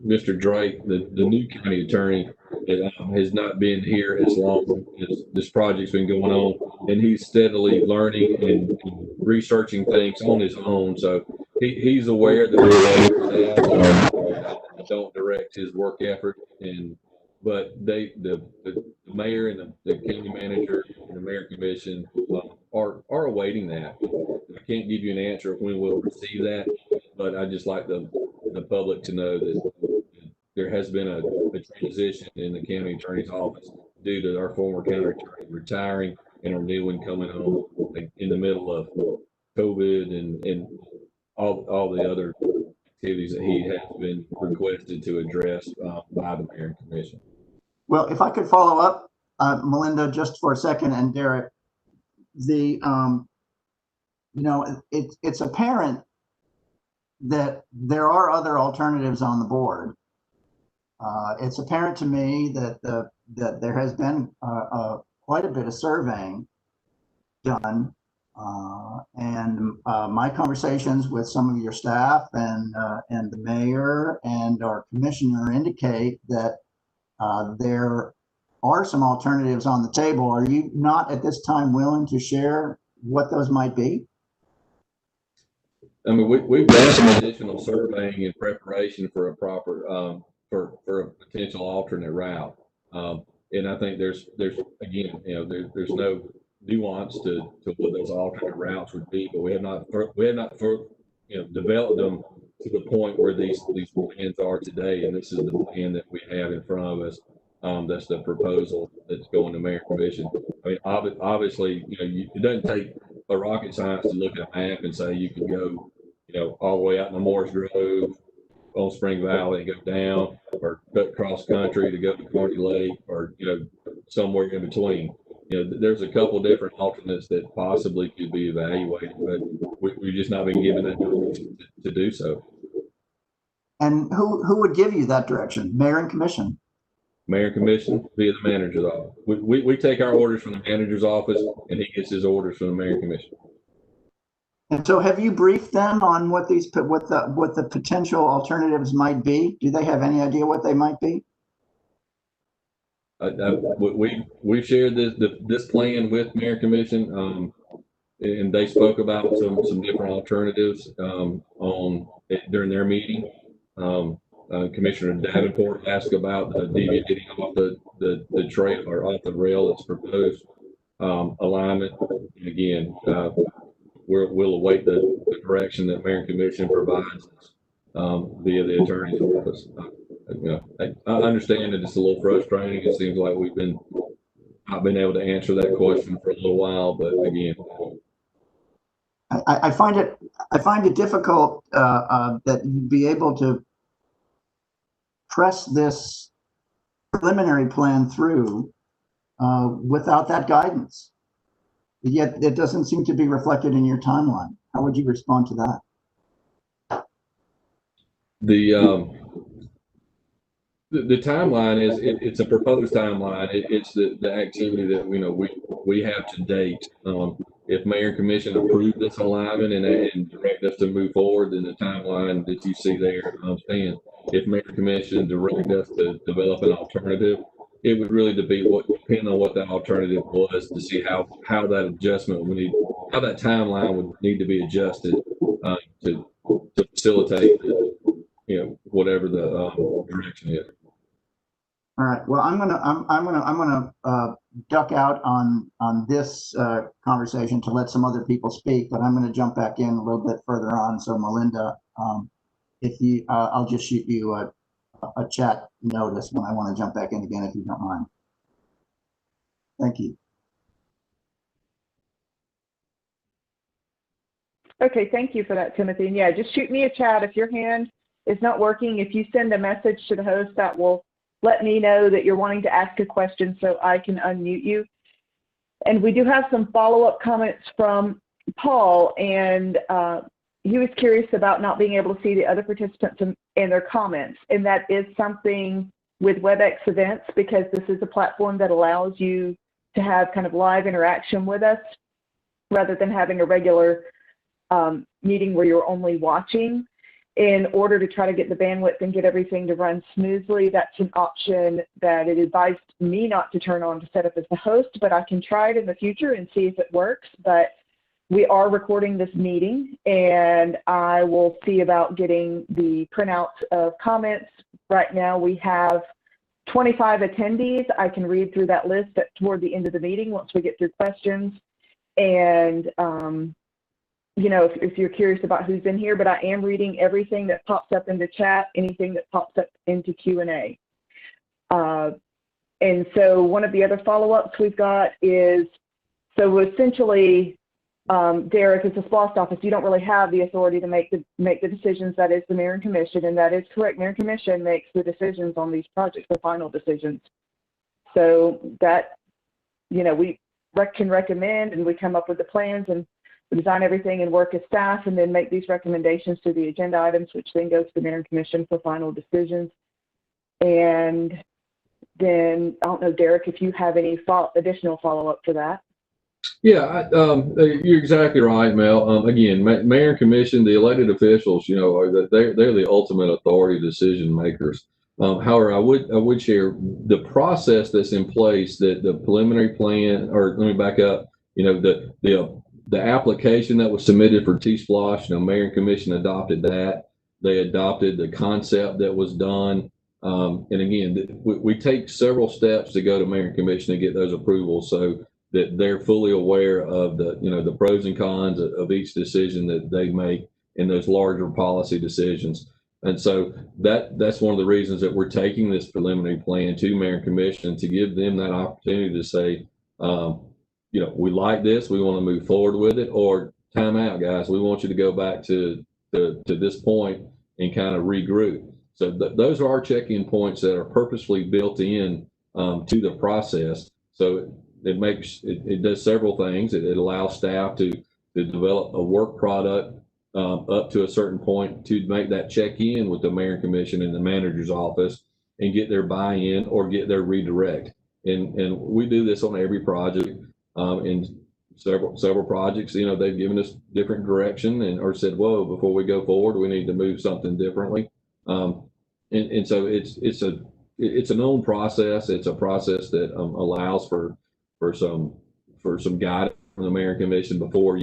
Mr. Drake, the new county attorney, has not been here as long as this project's been going on, and he's steadily learning and researching things on his own. So he's aware that I don't direct his work effort, but the mayor and the county manager and the mayor commission are awaiting that. I can't give you an answer of when we'll receive that, but I just like the public to know that there has been a transition in the county attorney's office due to our former county attorney retiring and our new one coming on in the middle of COVID and all the other activities that he has been requested to address by the mayor and commission. Well, if I could follow up, Melinda, just for a second, and Derek, it's apparent that there are other alternatives on the board. It's apparent to me that there has been quite a bit of surveying done, and my conversations with some of your staff and the mayor and our commissioner indicate that there are some alternatives on the table. Are you not at this time willing to share what those might be? I mean, we've done some additional surveying in preparation for a proper for a potential alternate route, and I think there's again, there's no nuance to what those alternate routes would be, but we have not developed them to the point where these plans are today, and this is the plan that we have in front of us. That's the proposal that's going to mayor commission. I mean, obviously, it doesn't take a rocket science to look at a map and say you can go, all the way out in the Morris Grove on Spring Valley and go down, or cut cross country to go to Carney Lake, or somewhere in between. There's a couple different alternates that possibly could be evaluated, but we've just not been given that direction to do so. And who would give you that direction? Mayor and commission? Mayor and commission via the manager's office. We take our orders from the manager's office, and he gets his orders from the mayor and commission. And so, have you briefed them on what the potential alternatives might be? Do they have any idea what they might be? We've shared this plan with mayor and commission, and they spoke about some different alternatives during their meeting. Commissioner Davenport asked about deviating off the trail or off the rail that's proposed alignment. And again, we'll await the direction that mayor and commission provides via the attorney's office. I understand that it's a little frustrating. It seems like we've not been able to answer that question for a little while, but again, I find it difficult that you'd be able to press this preliminary plan through without that guidance. Yet it doesn't seem to be reflected in your timeline. How would you respond to that? The timeline is it's a proposed timeline. It's the activity that we have to date. If Mayor and Commission approve this alignment and direct us to move forward, then the timeline that you see there stands. If Mayor and Commission direct us to develop an alternative, it would really depend on what that alternative was to see how that adjustment would need, how that timeline would need to be adjusted to facilitate whatever the direction is. All right. Well, I'm gonna duck out on this conversation to let some other people speak, but I'm gonna jump back in a little bit further on. So Melinda, if you, I'll just shoot you a chat notice when I want to jump back in again, if you don't mind. Thank you. Okay, thank you for that, Timothy. And yeah, just shoot me a chat if your hand is not working. If you send a message to the host, that will let me know that you're wanting to ask a question so I can unmute you. And we do have some follow-up comments from Paul, and he was curious about not being able to see the other participants and their comments. And that is something with WebEx events, because this is a platform that allows you to have kind of live interaction with us rather than having a regular meeting where you're only watching. In order to try to get the bandwidth and get everything to run smoothly, that's an option that it advised me not to turn on to set up as the host, but I can try it in the future and see if it works. But we are recording this meeting, and I will see about getting the printouts of comments. Right now we have 25 attendees. I can read through that list toward the end of the meeting once we get through questions. And if you're curious about who's in here, but I am reading everything that pops up into chat, anything that pops up into Q&A. And so one of the other follow-ups we've got is, so essentially, Derek, as a SPLOST office, you don't really have the authority to make the decisions. That is the Mayor and Commission, and that is correct. Mayor and Commission makes the decisions on these projects, the final decisions. So that, we can recommend, and we come up with the plans, and we design everything and work as staff, and then make these recommendations to the agenda items, which then goes to the Mayor and Commission for final decisions. And then, I don't know, Derek, if you have any additional follow-up to that. Yeah, you're exactly right, Mel. Again, Mayor and Commission, the elected officials, they're the ultimate authority decision makers. However, I would share the process that's in place, that the preliminary plan, or let me back up, the application that was submitted for T-SPLOST, Mayor and Commission adopted that. They adopted the concept that was done. And again, we take several steps to go to Mayor and Commission to get those approvals, so that they're fully aware of the pros and cons of each decision that they make in those larger policy decisions. And so that's one of the reasons that we're taking this preliminary plan to Mayor and Commission, to give them that opportunity to say, we like this, we want to move forward with it, or time out, guys, we want you to go back to this point and kind of regroup. So those are our check-in points that are purposefully built in to the process. So it does several things. It allows staff to develop a work product up to a certain point, to make that check-in with the Mayor and Commission and the manager's office and get their buy-in or get their redirect. And we do this on every project. In several projects, they've given us different direction or said, whoa, before we go forward, we need to move something differently. And so it's a known process. It's a process that allows for some guidance from the Mayor and Commission before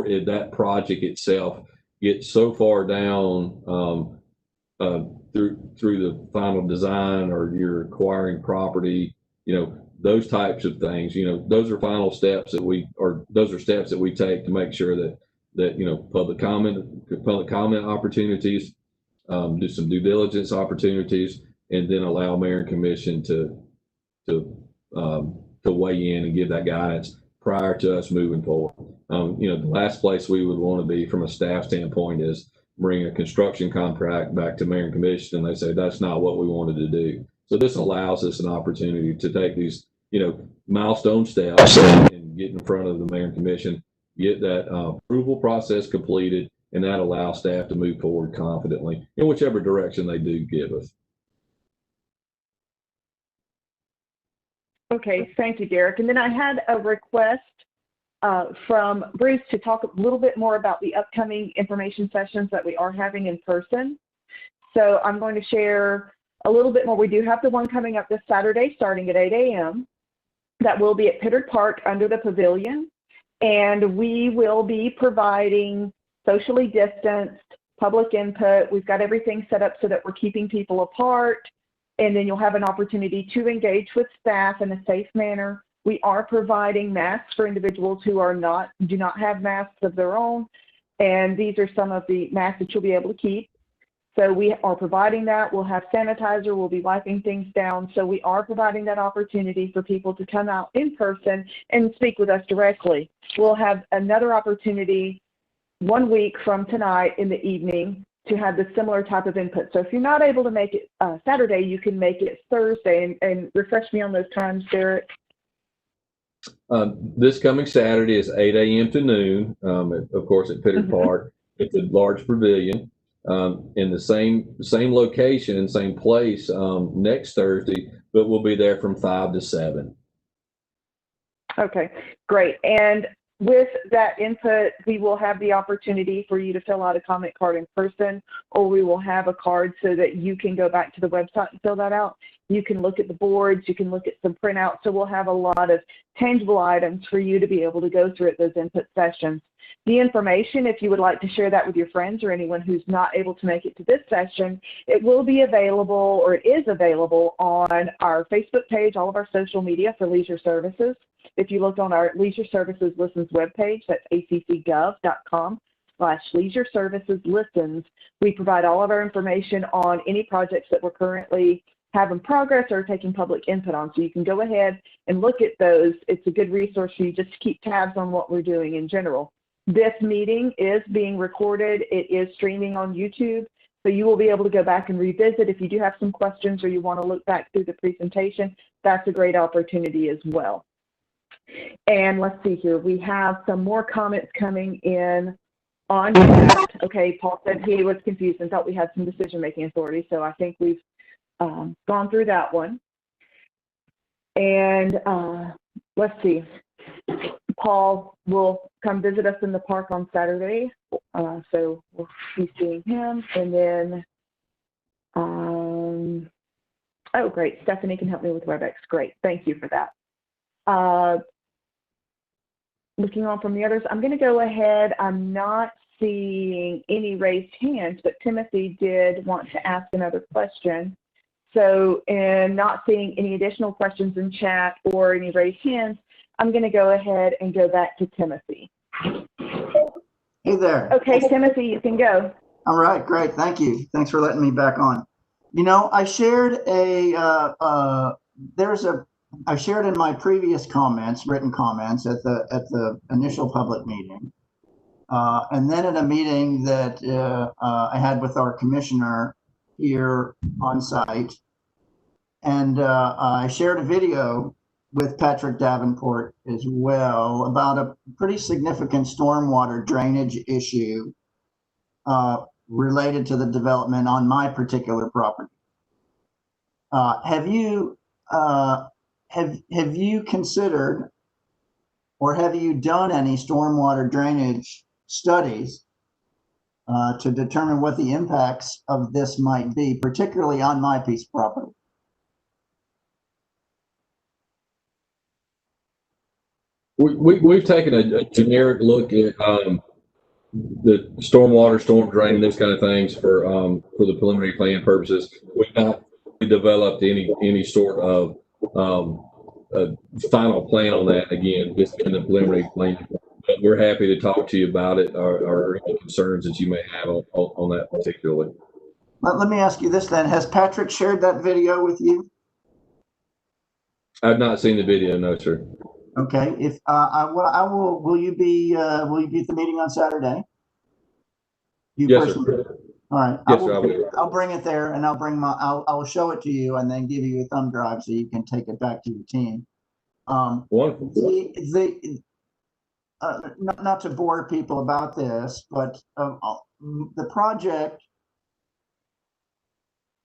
that project itself gets so far down through the final design, or you're acquiring property, those types of things. Those are final steps those are steps that we take to make sure that public comment opportunities, do some due diligence opportunities, and then allow Mayor and Commission to weigh in and give that guidance prior to us moving forward. The last place we would want to be from a staff standpoint is bring a construction contract back to Mayor and Commission, and they say that's not what we wanted to do. So this allows us an opportunity to take these milestone steps and get in front of the Mayor and Commission, get that approval process completed, and that allows staff to move forward confidently in whichever direction they do give us. Okay, thank you, Derek. And then I had a request from Bruce to talk a little bit more about the upcoming information sessions that we are having in person. So I'm going to share a little bit more. We do have the one coming up this Saturday starting at 8 a.m. That will be at Athens-Clarke under the pavilion. And we will be providing socially distanced public input. We've got everything set up so that we're keeping people apart. And then you'll have an opportunity to engage with staff in a safe manner. We are providing masks for individuals who do not have masks of their own. And these are some of the masks that you'll be able to keep. So we are providing that. We'll have sanitizer. We'll be wiping things down. So we are providing that opportunity for people to come out in person and speak with us directly. We'll have another opportunity 1 week from tonight in the evening to have the similar type of input. So if you're not able to make it Saturday, you can make it Thursday, and refresh me on those times, Derek. This coming Saturday is 8 a.m. to noon, of course, at Athens-Clarke. It's a large pavilion. In the same location and same place next Thursday, but we'll be there from 5 to 7. Okay, great. And with that input, we will have the opportunity for you to fill out a comment card in person, or we will have a card so that you can go back to the website and fill that out. You can look at the boards, you can look at some printouts. So we'll have a lot of tangible items for you to be able to go through at those input sessions. The information, if you would like to share that with your friends or anyone who's not able to make it to this session, it will be available, or it is available on our Facebook page, all of our social media for Leisure Services. If you look on our Leisure Services Listens webpage, that's accgov.com/Leisure Services Listens, we provide all of our information on any projects that we're currently have in progress or taking public input on. So you can go ahead and look at those. It's a good resource for you just to keep tabs on what we're doing in general. This meeting is being recorded. It is streaming on YouTube. So you will be able to go back and revisit. If you do have some questions or you want to look back through the presentation, that's a great opportunity as well. And let's see here. We have some more comments coming in on chat. Okay, Paul said he was confused and thought we had some decision-making authority. So I think we've gone through that one. And let's see. Paul will come visit us in the park on Saturday. So we'll be seeing him. And then, oh, great. Stephanie can help me with WebEx. Great. Thank you for that. Looking on from the others, I'm going to go ahead. I'm not seeing any raised hands, but Timothy did want to ask another question. So, and not seeing any additional questions in chat or any raised hands, I'm going to go ahead and go back to Timothy. Hey there. Okay, Timothy, you can go. All right, great. Thank you. Thanks for letting me back on. You know, I shared I shared in my previous comments, written comments at the initial public meeting, and then at a meeting that I had with our commissioner here on site, and I shared a video with Patrick Davenport as well about a pretty significant stormwater drainage issue related to the development on my particular property. Have you considered, or have you done any stormwater drainage studies to determine what the impacts of this might be, particularly on my piece of property? We've taken a generic look at the stormwater, storm drain, those kind of things for the preliminary plan purposes. We've not developed any sort of final plan on that. Again, just in the preliminary plan. But we're happy to talk to you about it or any concerns that you may have on that particularly. Let me ask you this then: has Patrick shared that video with you? I've not seen the video, no, sir. Okay. If will you be at the meeting on Saturday? Yes, sir. All right. Yes, sir, I will. I'll bring it there, and I'll show it to you, and then give you a thumb drive so you can take it back to your team. Wonderful. not to bore people about this, but the project,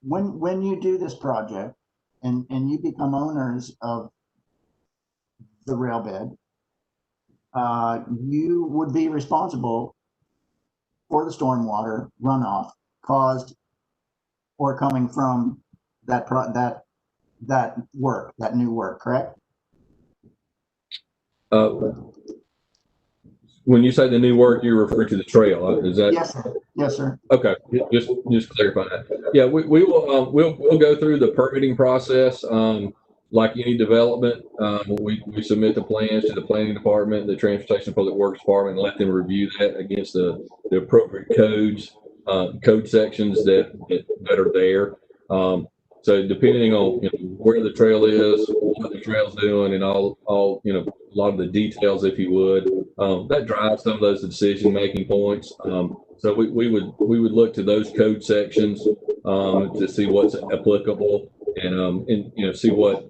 when you do this project and you become owners of the rail bed, you would be responsible for the stormwater runoff caused or coming from that new work, correct? When you say the new work, you're referring to the trail. Is that? Yes, sir. Yes, sir. Okay, just clarify that. Yeah, we will we'll go through the permitting process. Like any development, we submit the plans to the planning department, the transportation and public works department, and let them review that against the appropriate codes, code sections that are there. So depending on where the trail is, what the trail's doing, and all a lot of the details, if you would, that drives some of those decision-making points. So we would look to those code sections to see what's applicable and see what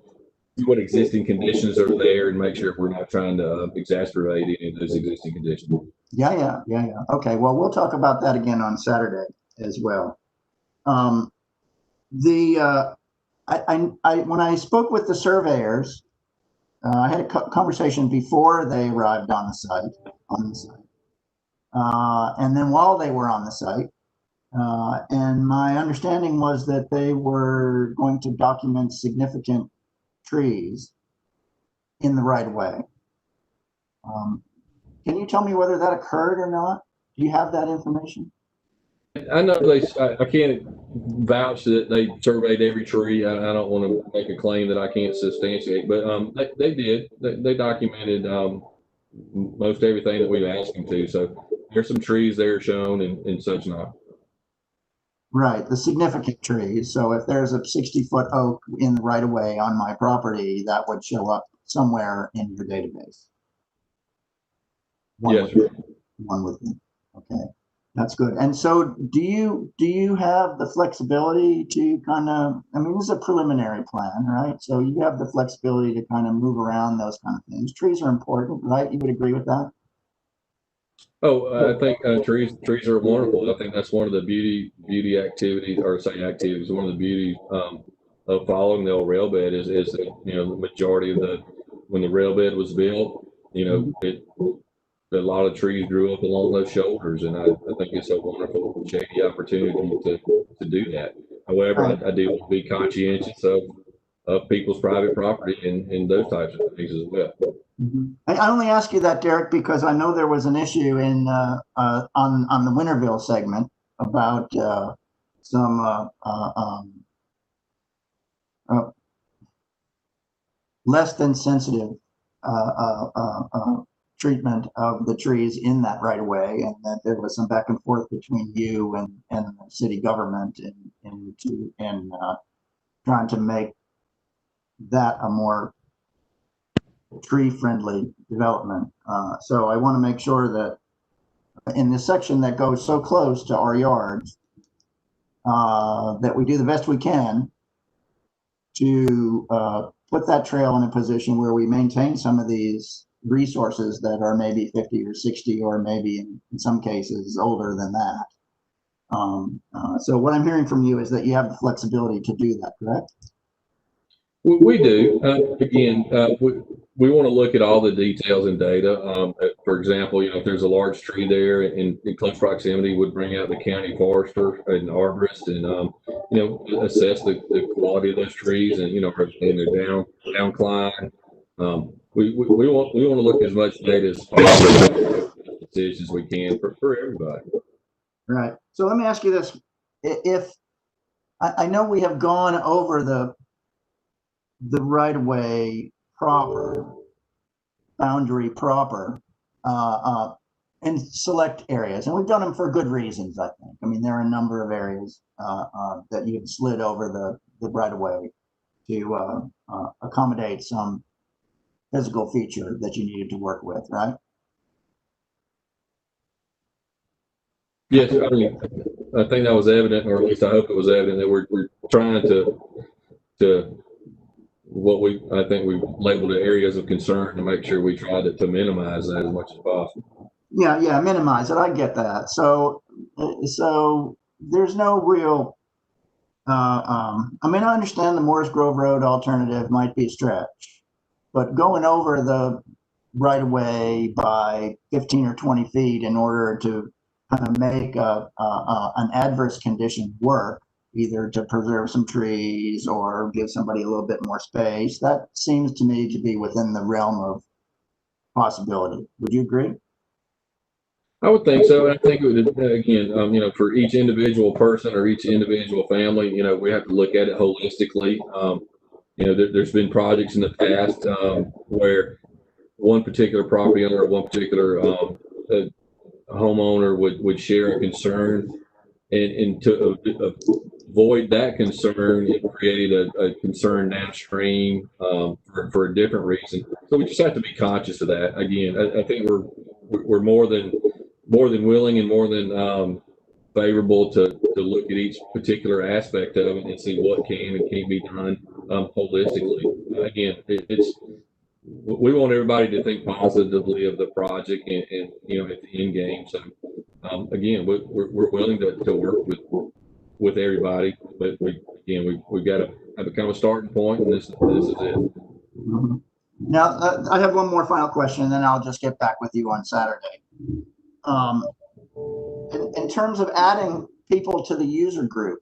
existing conditions are there and make sure we're not trying to exacerbate any of those existing conditions. Yeah. Okay, well, we'll talk about that again on Saturday as well. When I spoke with the surveyors, I had a conversation before they arrived on the site, and then while they were on the site, and my understanding was that they were going to document significant trees in the right of way. Can you tell me whether that occurred or not? Do you have that information? I know I can't vouch that they surveyed every tree. I don't want to make a claim that I can't substantiate, but they did. They documented most everything that we've asked them to. So there's some trees there shown and such not. Right, the significant trees. So if there's a 60-foot oak in the right of way on my property, that would show up somewhere in your database. Yes. One with me. Okay, that's good. And so do you have the flexibility to kind of, I mean, this is a preliminary plan, right? So you have the flexibility to kind of move around those kind of things. Trees are important, right? You would agree with that? Oh, I think trees are wonderful. I think that's one of the beauty activities, or say activities. One of the beauty of following the old rail bed is that, the majority of when the rail bed was built, a lot of trees grew up along those shoulders, and I think it's a wonderful shady opportunity to do that. However, I do want to be conscientious of people's private property and those types of things as well. Mm-hmm. I only ask you that, Derek, because I know there was an issue on the Winterville segment about some less than sensitive treatment of the trees in that right of way, and that there was some back and forth between you and the city government in trying to make that a more tree-friendly development. So I want to make sure that in this section that goes so close to our yards, that we do the best we can to put that trail in a position where we maintain some of these resources that are maybe 50 or 60 or maybe in some cases older than that. So what I'm hearing from you is that you have the flexibility to do that, correct? We do. Again, we want to look at all the details and data. For example, if there's a large tree there in close proximity, would bring out the county forester and arborist and assess the quality of those trees and are they downcline. We want to look at as much data as possible, decisions we can for everybody. Right. So let me ask you this: if I know we have gone over the right-of-way proper, boundary proper, in select areas, and we've done them for good reasons, I think. I mean, there are a number of areas that you've slid over the right-of-way to accommodate some physical feature that you needed to work with, right? Yes, I mean, I think that was evident, or at least I hope it was evident that we're trying to I think we've labeled it areas of concern to make sure we try to minimize that as much as possible. Yeah, minimize it. I get that. So there's no real. I mean, I understand the Morris Grove Road alternative might be a stretch, but going over the right of way by 15 or 20 feet in order to kind of make an adverse condition work, either to preserve some trees or give somebody a little bit more space, that seems to me to be within the realm of possibility. Would you agree? I would think so. And I think it would, again, for each individual person or each individual family, we have to look at it holistically. There's been projects in the past where one particular property owner or one particular homeowner would share a concern, and to avoid that concern, it created a concern downstream for a different reason. So we just have to be conscious of that. Again, I think we're more than willing and more than favorable to look at each particular aspect of it and see what can and can't be done holistically. Again, we want everybody to think positively of the project and at the end game. So again, we're willing to work with everybody, but we've got to have a kind of a starting point, and this is it. Mm-hmm. Now, I have one more final question, and then I'll just get back with you on Saturday. In terms of adding people to the user group,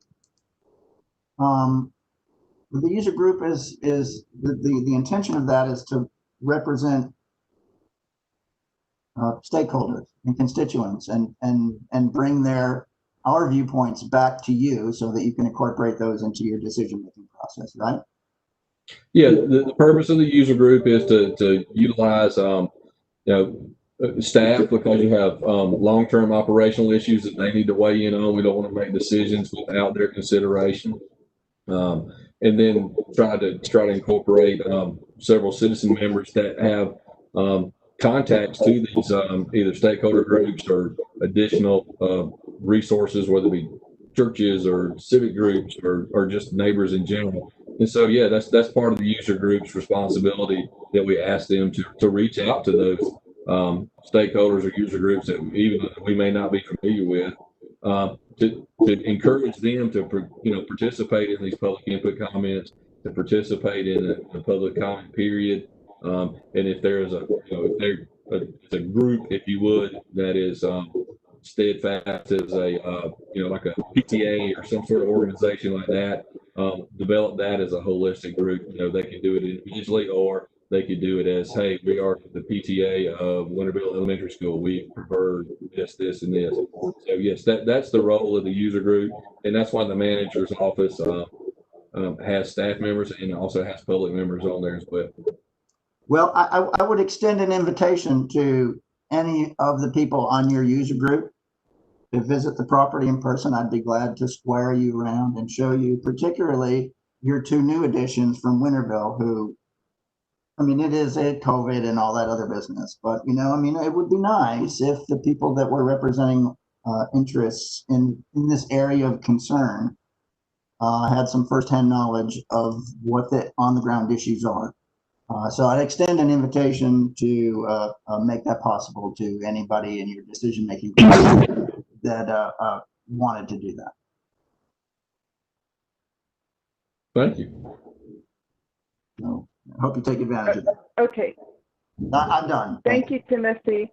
the user group is the intention of that is to represent stakeholders and constituents and bring our viewpoints back to you so that you can incorporate those into your decision-making process, right? Yeah, the purpose of the user group is to utilize staff, because you have long-term operational issues that they need to weigh in on. We don't want to make decisions without their consideration, and then try to incorporate several citizen members that have contacts to these either stakeholder groups or additional resources, whether it be churches or civic groups or just neighbors in general. And so, yeah, that's part of the user group's responsibility, that we ask them to reach out to those stakeholders or user groups that even we may not be familiar with, to encourage them to participate in these public input comments, to participate in a public comment period, and if there is a group, if you would, that is steadfast as a like a PTA or some sort of organization like that, develop that as a holistic group. They can do it individually, or they could do it as, hey, we are the PTA of Winterville Elementary School. We prefer this, and this. So yes, that's the role of the user group, and that's why the manager's office has staff members and also has public members on there as well. Well, I would extend an invitation to any of the people on your user group to visit the property in person. I'd be glad to square you around and show you, particularly your two new additions from Winterville, who, I mean, it is a COVID and all that other business, but it would be nice if the people that were representing interests in this area of concern had some firsthand knowledge of what the on-the-ground issues are. So I'd extend an invitation to make that possible to anybody in your decision-making process that wanted to do that. Thank you. So I hope you take advantage of that. Okay. I'm done. Thank you, Timothy.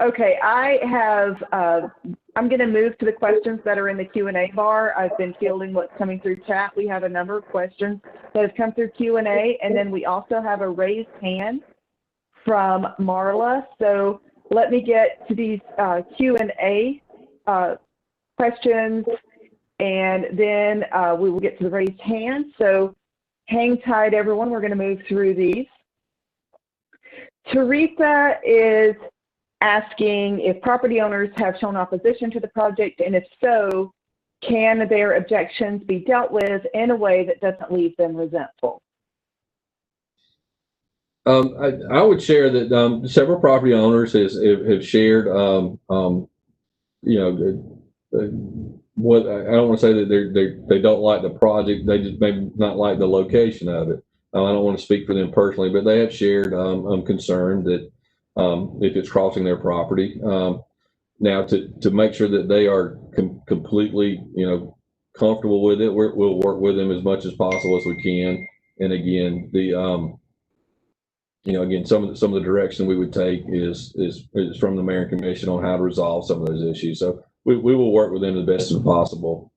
Okay, I'm going to move to the questions that are in the Q&A bar. I've been fielding what's coming through chat. We have a number of questions that have come through Q&A, and then we also have a raised hand from Marla. So let me get to these Q&A questions, and then we will get to the raised hand. So hang tight, everyone. We're going to move through these. Teresa is asking if property owners have shown opposition to the project, and if so, can their objections be dealt with in a way that doesn't leave them resentful? I would share that several property owners have shared, what I don't want to say that they don't like the project, they just maybe not like the location of it. I don't want to speak for them personally, but they have shared concern that if it's crossing their property. Now, to make sure that they are completely, comfortable with it, we'll work with them as much as possible as we can. And again, some of the direction we would take is from the Mayor and Commission on how to resolve some of those issues. So we will work with them the best as possible.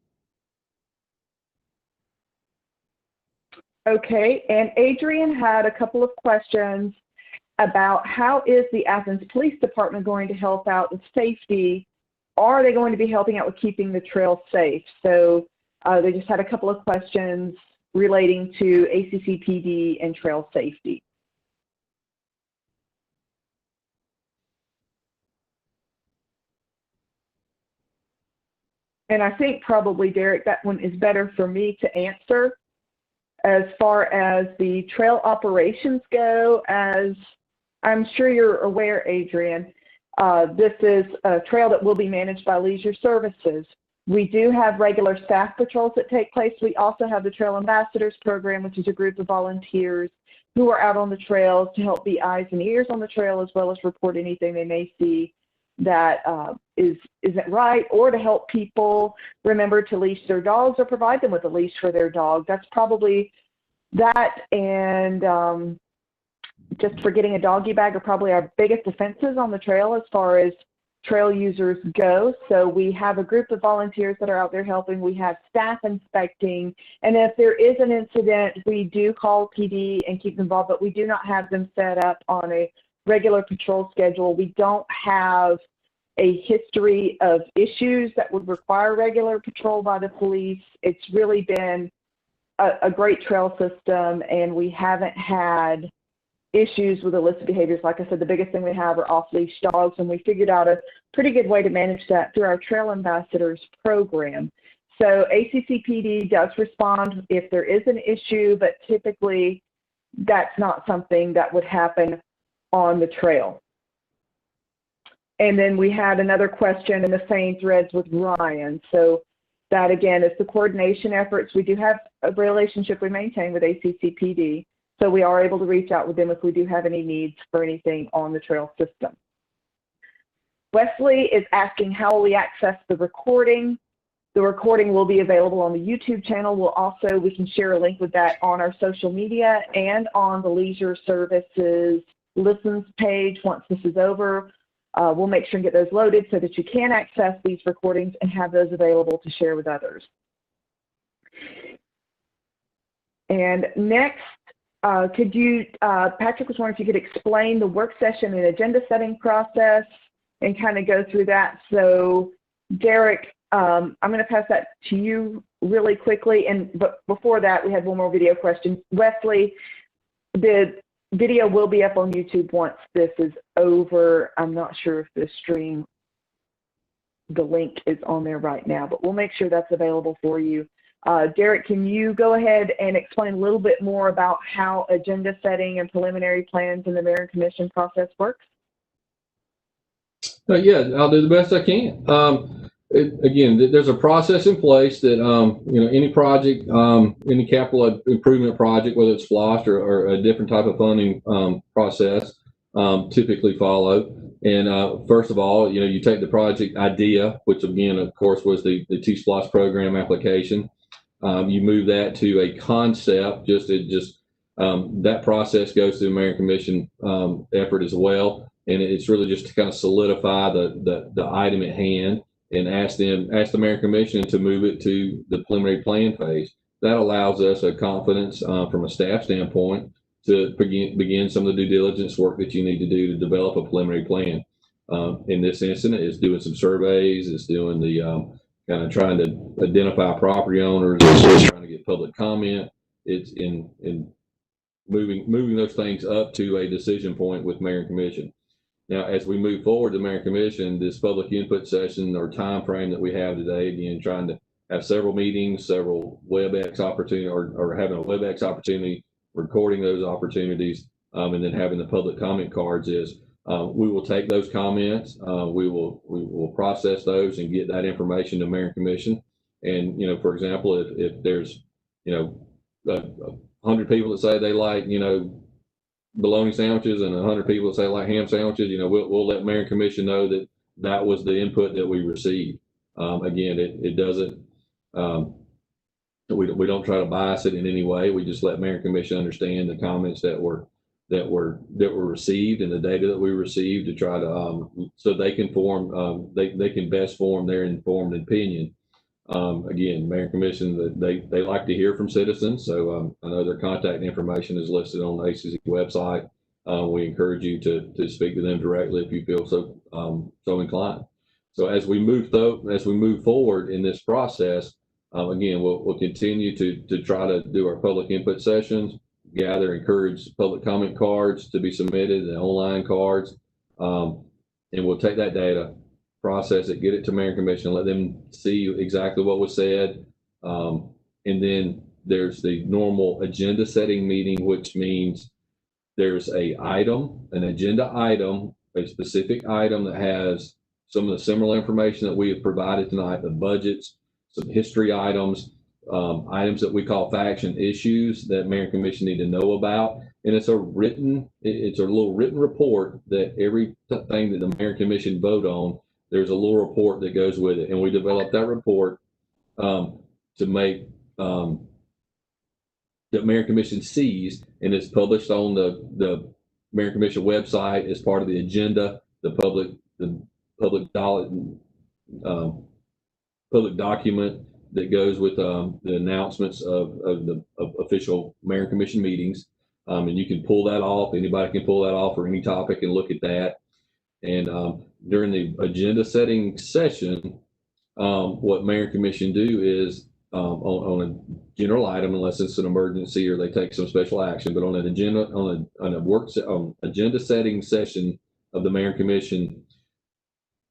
Okay, and Adrian had a couple of questions about how is the Athens Police Department going to help out with safety? Are they going to be helping out with keeping the trail safe? So they just had a couple of questions relating to ACCPD and trail safety. And I think probably, Derek, that one is better for me to answer. As far as the trail operations go, as I'm sure you're aware, Adrian, this is a trail that will be managed by Leisure Services. We do have regular staff patrols that take place. We also have the Trail Ambassadors Program, which is a group of volunteers who are out on the trails to help be eyes and ears on the trail, as well as report anything they may see that isn't right, or to help people remember to leash their dogs or provide them with a leash for their dog. That's probably that, and just forgetting a doggy bag are probably our biggest offenses on the trail as far as trail users go. So we have a group of volunteers that are out there helping. We have staff inspecting, and if there is an incident, we do call PD and keep them involved, but we do not have them set up on a regular patrol schedule. We don't have a history of issues that would require regular patrol by the police. It's really been a great trail system, and we haven't had issues with illicit behaviors. Like I said, the biggest thing we have are off-leash dogs, and we figured out a pretty good way to manage that through our Trail Ambassadors program. So ACCPD does respond if there is an issue, but typically that's not something that would happen on the trail. And then we had another question in the same threads with Ryan. So that, again, is the coordination efforts. We do have a relationship we maintain with ACCPD, so we are able to reach out with them if we do have any needs for anything on the trail system. Wesley is asking how will we access the recording. The recording will be available on the YouTube channel. We can share a link with that on our social media and on the Leisure Services listens page once this is over. We'll make sure and get those loaded so that you can access these recordings and have those available to share with others. And next, could you, Patrick was wondering if you could explain the work session and agenda setting process and kind of go through that. So Derek, I'm going to pass that to you really quickly. But before that, we had one more video question. Wesley, the video will be up on YouTube once this is over. I'm not sure if the link is on there right now, but we'll make sure that's available for you. Derek, can you go ahead and explain a little bit more about how agenda setting and preliminary plans in the Mayor and Commission process works? Yeah, I'll do the best I can. Again, there's a process in place that any project, any capital improvement project, whether it's SPLOST or a different type of funding process, typically follow. And first of all, you take the project idea, which again, of course, was the T-SPLOST program application. You move that to a concept. That process goes through the Mayor and Commission effort as well, and it's really just to kind of solidify the item at hand and ask the Mayor and Commission to move it to the preliminary plan phase. That allows us a confidence from a staff standpoint to begin some of the due diligence work that you need to do to develop a preliminary plan. In this instance, it's doing some surveys, it's doing the kind of trying to identify property owners, it's trying to get public comment. It's in moving those things up to a decision point with Mayor and Commission. Now, as we move forward to Mayor and Commission, this public input session or time frame that we have today, again, trying to have several meetings, several WebEx opportunity, or having a WebEx opportunity, recording those opportunities, and then having the public comment cards is we will take those comments, we will process those and get that information to Mayor and Commission. And for example, if there's a 100 people that say they like, bologna sandwiches and 100 people that say like ham sandwiches, we'll let mayor and commission know that that was the input that we received. Again, it doesn't, we don't try to bias it in any way. We just let mayor and commission understand the comments that were received and the data that we received to try to, so they can form, they can best form their informed opinion. Again, mayor and commission, they like to hear from citizens. So I know their contact information is listed on the ACC website. We encourage you to speak to them directly if you feel so inclined. So as we move forward in this process, again, we'll continue to try to do our public input sessions, encourage public comment cards to be submitted, and online cards, and we'll take that data, process it, get it to mayor and commission, let them see exactly what was said. And then there's the normal agenda setting meeting, which means there's an agenda item, a specific item that has some of the similar information that we have provided tonight, the budgets, some history items, items that we call faction issues that mayor and commission need to know about. And it's a little written report that everything that the mayor and commission vote on, there's a little report that goes with it. And we developed that report to make that mayor and commission sees, and it's published on the mayor and commission website as part of the agenda, the public document that goes with the announcements of official mayor and commission meetings. And you can pull that off. Anybody can pull that off for any topic and look at that. And during the agenda setting session, what mayor and commission do is on a general item, unless it's an emergency or they take some special action, but on an agenda, on agenda setting session of the mayor and commission,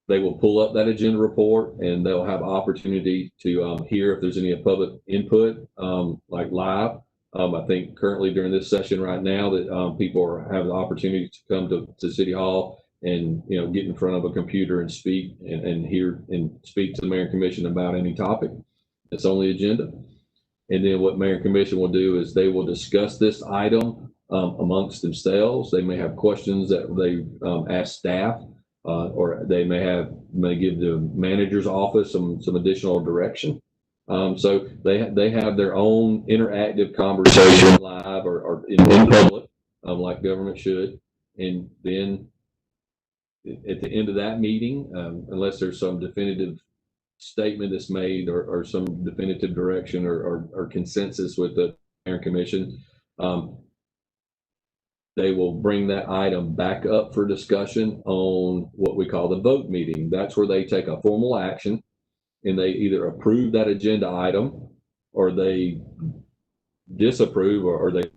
they will pull up that agenda report and they'll have opportunity to hear if there's any public input, like live. I think currently during this session right now that people have the opportunity to come to City Hall and get in front of a computer and speak and hear and speak to the mayor and commission about any topic that's on the agenda. And then what mayor and commission will do is they will discuss this item amongst themselves. They may have questions that they ask staff, or they may give the manager's office some additional direction. So they have their own interactive conversation live or in public, like government should. And then at the end of that meeting, unless there's some definitive statement that's made or some definitive direction or consensus with the mayor and commission, they will bring that item back up for discussion on what we call the vote meeting. That's where they take a formal action and they either approve that agenda item or they disapprove or they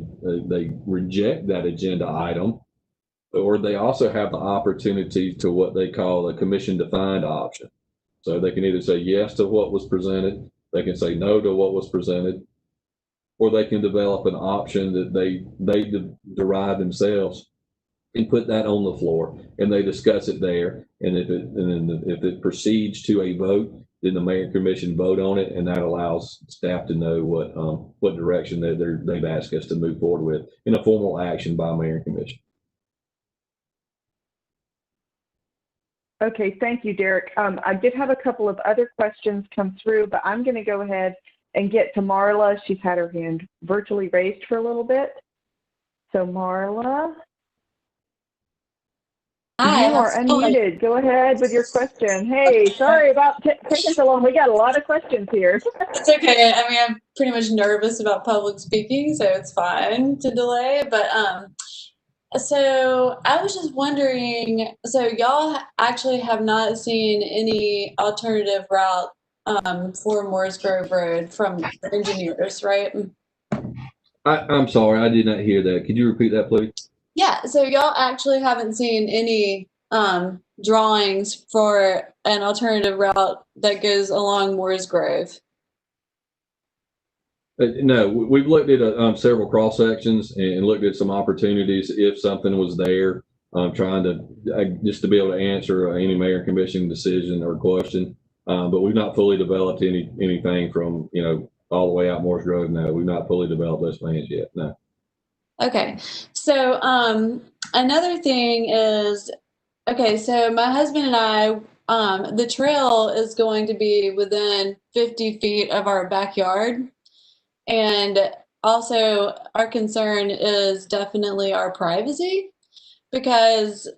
reject that agenda item, or they also have the opportunity to what they call a commission defined option. So they can either say yes to what was presented, they can say no to what was presented, or they can develop an option that they derive themselves and put that on the floor and they discuss it there. And if it proceeds to a vote, then the mayor and commission vote on it, and that allows staff to know what direction they've asked us to move forward with in a formal action by mayor and commission. Okay, thank you, Derek. I did have a couple of other questions come through, but I'm going to go ahead and get to Marla. She's had her hand virtually raised for a little bit. So Marla, Hi, you are unmuted. Go ahead with your question. Hey, sorry about taking so long. We got a lot of questions here. It's okay. I mean, I'm pretty much nervous about public speaking, so it's fine to delay. But so I was just wondering, so y'all actually have not seen any alternative route for Morris Grove Road from the engineers, right? I'm sorry, I did not hear that. Could you repeat that, please? Yeah, so y'all actually haven't seen any drawings for an alternative route that goes along Morris Grove? No, we've looked at several cross sections and looked at some opportunities if something was there. Trying to just to be able to answer any mayor and commission decision or question, but we've not fully developed anything from all the way out Morris Grove, no, we've not fully developed those plans yet, no. Okay, so another thing is, okay, so my husband and I, the trail is going to be within 50 feet of our backyard. And also, our concern is definitely our privacy because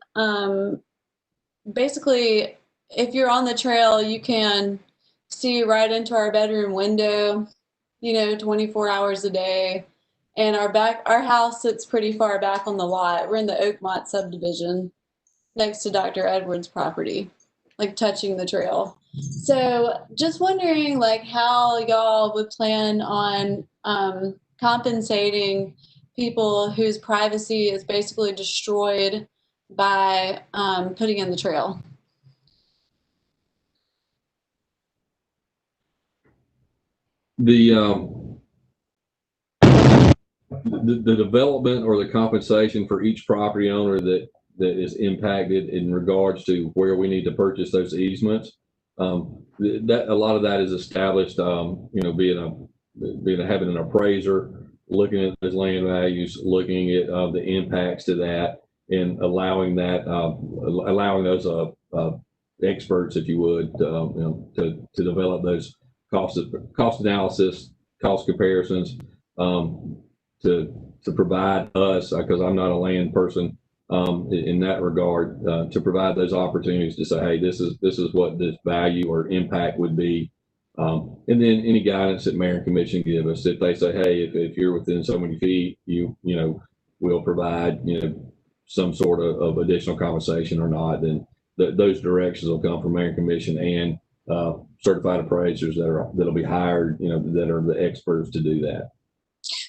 basically, if you're on the trail, you can see right into our bedroom window, 24 hours a day. And our house sits pretty far back on the lot. We're in the Oakmont subdivision next to Dr. Edwards' property, like touching the trail. So just wondering like how y'all would plan on compensating people whose privacy is basically destroyed by putting in the trail. The development or the compensation for each property owner that is impacted in regards to where we need to purchase those easements, that a lot of that is established, having an appraiser looking at those land values, looking at the impacts to that, and allowing those experts, if you would, to develop those cost analysis, cost comparisons, to provide us, because I'm not a land person, in that regard, to provide those opportunities to say, hey, this is what this value or impact would be. And then any guidance that Mayor and Commission give us, if they say, hey, if you're within so many feet, we'll provide, some sort of additional compensation or not, then those directions will come from Mayor and Commission and certified appraisers that'll be hired, that are the experts to do that.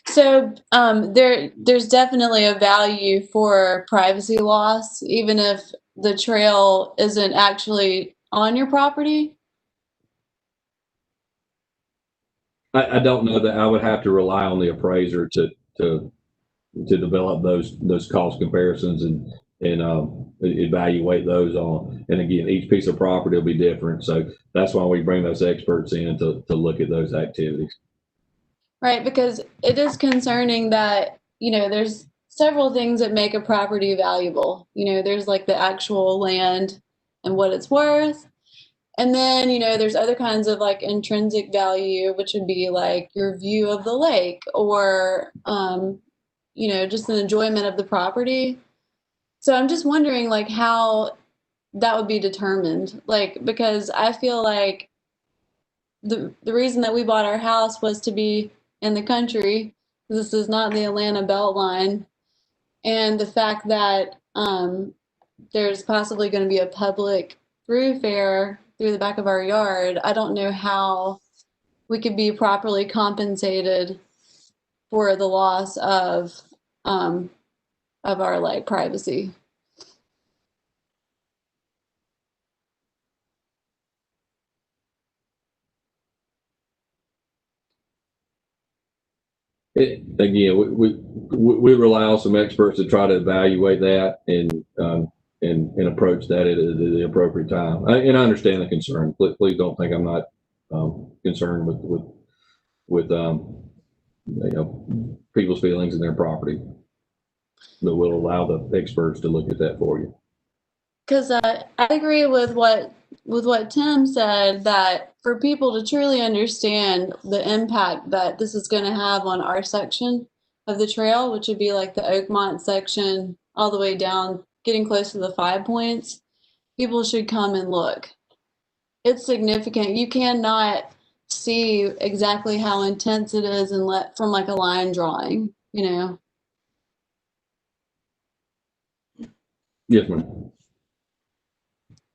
So there's definitely a value for privacy loss, even if the trail isn't actually on your property. I don't know that I would have to rely on the appraiser to develop those cost comparisons and evaluate those on. And again, each piece of property will be different, so that's why we bring those experts in to look at those activities. Right, because it is concerning that, there's several things that make a property valuable. There's like the actual land and what it's worth. And then, there's other kinds of like intrinsic value, which would be like your view of the lake or, just the enjoyment of the property. So I'm just wondering like how that would be determined, like, because I feel like the reason that we bought our house was to be in the country. This is not the Atlanta Beltline. And the fact that there's possibly going to be a public thoroughfare through the back of our yard, I don't know how we could be properly compensated for the loss of our like privacy. Again, we rely on some experts to try to evaluate that and approach that at the appropriate time. And I understand the concern. Please don't think I'm not concerned with people's feelings and their property. But we'll allow the experts to look at that for you. Because I agree with what Tim said, that for people to truly understand the impact that this is going to have on our section of the trail, which would be like the Oakmont section all the way down, getting close to the 5 Points, people should come and look. It's significant. You cannot see exactly how intense it is from like a line drawing, Yes, ma'am.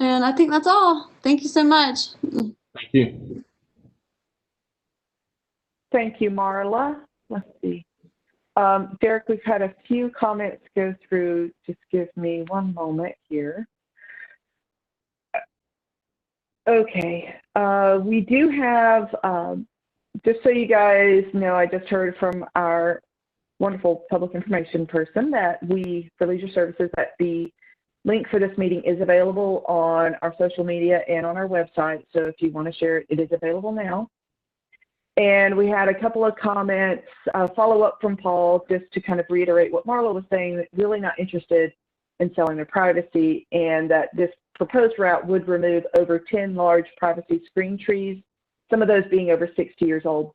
And I think that's all. Thank you so much. Thank you. Thank you, Marla. Let's see. Derek, we've had a few comments go through. Just give me one moment here. Okay. We do have, just so you guys know, I just heard from our wonderful public information person that for Leisure Services, that the link for this meeting is available on our social media and on our website. So if you want to share it, it is available now. And we had a couple of comments, follow up from Paul, just to kind of reiterate what Marla was saying, that really not interested in selling their privacy, and that this proposed route would remove over 10 large privacy screen trees, some of those being over 60 years old.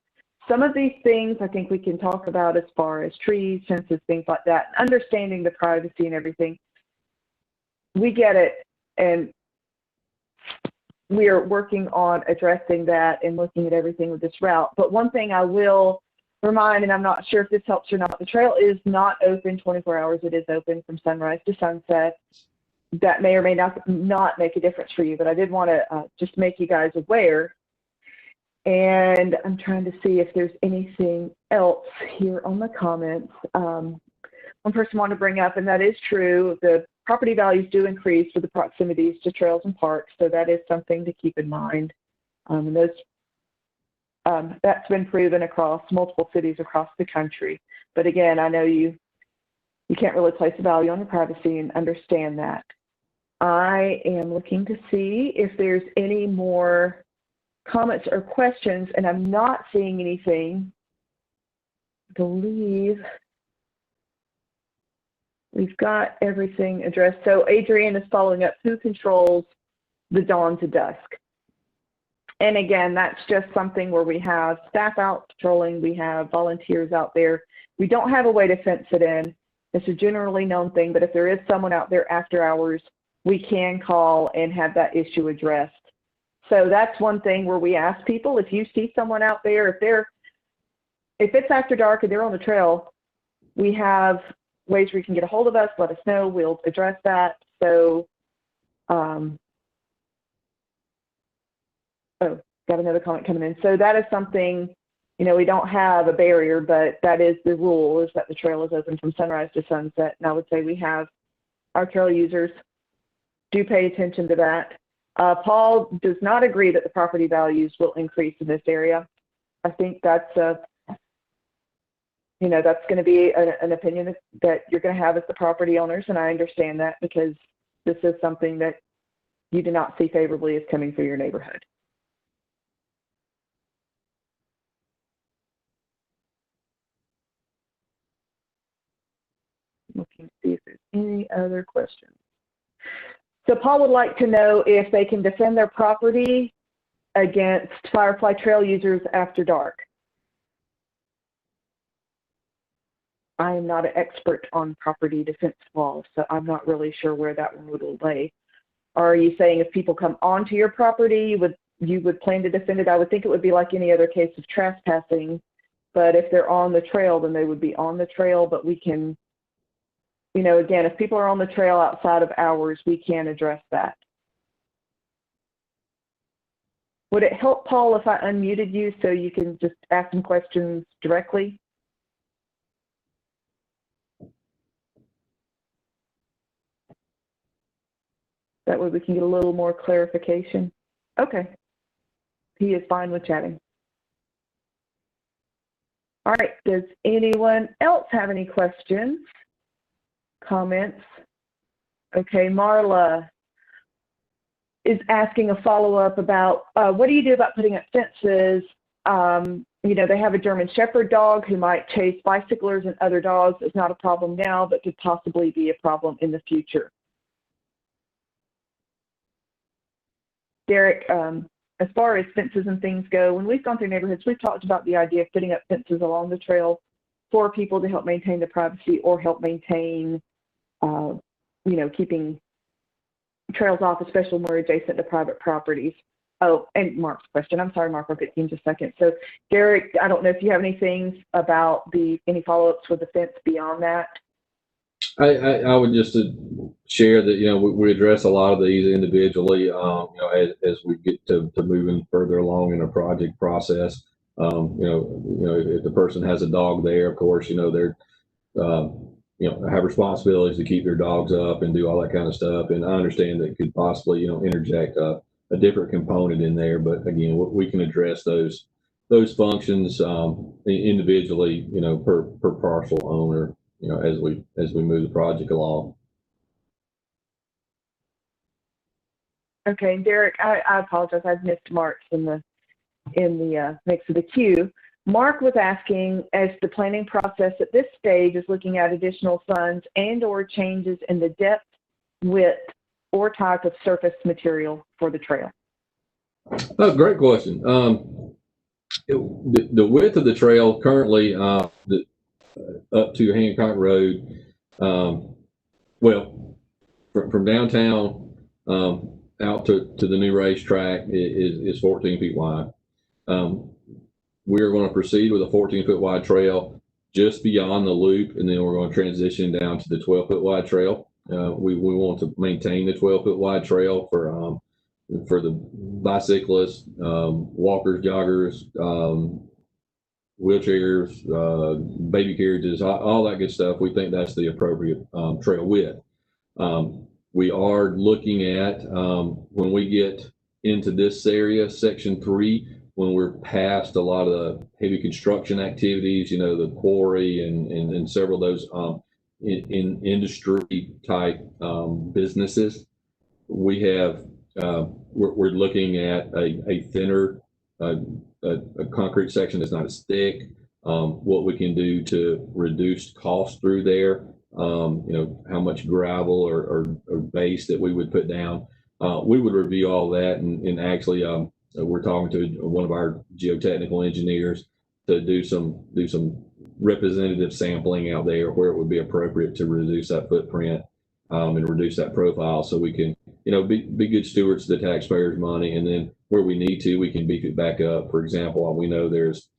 Some of these things I think we can talk about as far as trees, fences, things like that, understanding the privacy and everything. We get it, and we are working on addressing that and looking at everything with this route. But one thing I will remind, and I'm not sure if this helps or not, the trail is not open 24 hours. It is open from sunrise to sunset. That may or may not make a difference for you, but I did want to just make you guys aware. And I'm trying to see if there's anything else here on the comments. One person wanted to bring up, and that is true, the property values do increase with the proximities to trails and parks, so that is something to keep in mind. And that's been proven across multiple cities across the country. But again, I know you can't really place a value on your privacy, and understand that. I am looking to see if there's any more comments or questions, and I'm not seeing anything. I believe we've got everything addressed. So Adrienne is following up, who controls the dawn to dusk? And again, that's just something where we have staff out patrolling, we have volunteers out there. We don't have a way to fence it in. It's a generally known thing, but if there is someone out there after hours, we can call and have that issue addressed. So that's one thing where we ask people, if you see someone out there, if it's after dark and they're on the trail, we have ways where you can get a hold of us, let us know, we'll address that. So, oh, got another comment coming in. So that is something, you know, we don't have a barrier, but that is the rule, is that the trail is open from sunrise to sunset. And I would say we have our trail users do pay attention to that. Paul does not agree that the property values will increase in this area. I think that's you know, that's going to be an opinion that you're going to have as the property owners, and I understand that, because this is something that you do not see favorably as coming through your neighborhood. Looking to see if there's any other questions. So Paul would like to know if they can defend their property against Firefly trail users after dark. I am not an expert on property defense laws, so I'm not really sure where that one would lay. Are you saying if people come onto your property, you would plan to defend it? I would think it would be like any other case of trespassing, but if they're on the trail, then they would be on the trail. But we can, you know, again, if people are on the trail outside of hours, we can address that. Would it help, Paul, if I unmuted you so you can just ask some questions directly? That way we can get a little more clarification. Okay. He is fine with chatting. All right. Does anyone else have any questions, comments? Okay. Marla is asking a follow-up about what do you do about putting up fences? You know, they have a German Shepherd dog who might chase bicyclers and other dogs. It's not a problem now, but could possibly be a problem in the future. Derek, as far as fences and things go, when we've gone through neighborhoods, we've talked about the idea of putting up fences along the trail for people to help maintain the privacy or help maintain, you know, keeping trails off, especially when we're adjacent to private properties. Oh, and Mark's question. I'm sorry, Mark, I'll get you in just a second. So, Derek, I don't know if you have any things about any follow-ups with the fence beyond that. I would just share that, you know, we address a lot of these individually, you know, as we get to moving further along in a project process. You know, if the person has a dog there, of course, you know, they're, you know, have responsibilities to keep their dogs up and do all that kind of stuff. And I understand that could possibly, you know, interject a different component in there, but again, we can address those functions individually, you know, per parcel owner, you know, as we move the project along. Okay, Derek, I apologize. I've missed Mark's in the in the mix of the queue. Mark was asking, as the planning process at this stage is looking at additional funds and or changes in the depth, width, or type of surface material for the trail. Oh, great question. The width of the trail currently up to Hancock Road, well, from downtown out to the new racetrack is 14 feet wide. We're going to proceed with a 14-foot wide trail just beyond the loop, and then we're going to transition down to the 12-foot wide trail. We want to maintain the 12-foot wide trail for the bicyclists, walkers, joggers, wheelchairs, baby carriages, all that good stuff. We think that's the appropriate trail width. We are looking at when we get into this area, section 3, when we're past a lot of the heavy construction activities, you know, the quarry and several of those in industry type businesses, we have we're looking at a thinner a concrete section that's not as thick. What we can do to reduce costs through there, you know, how much gravel or base that we would put down. We would review all that, and actually we're talking to one of our geotechnical engineers to do some representative sampling out there where it would be appropriate to reduce that footprint and reduce that profile, so we can, you know, be good stewards of the taxpayers' money, and then where we need to, we can beef it back up. For example, we know there's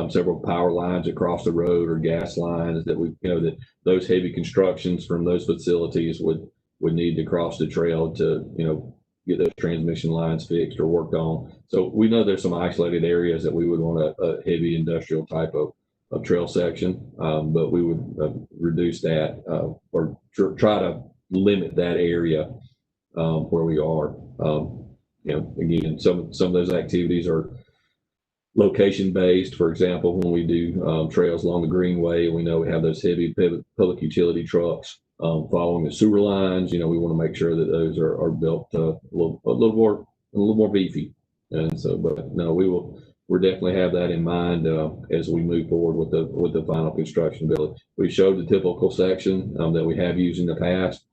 several power lines across the road or gas lines that we, you know, that those heavy constructions from those facilities would need to cross the trail to, you know, get those transmission lines fixed or worked on. So we know there's some isolated areas that we would want a heavy industrial type of trail section, but we would reduce that or try to limit that area where we are. You know, again, some of those activities are location based. For example, when we do trails along the Greenway, we know we have those heavy public utility trucks following the sewer lines. You know, we want to make sure that those are built a little more beefy. And so, but no, we'll definitely have that in mind as we move forward with the final construction bill. We showed the typical section that we have used in the past.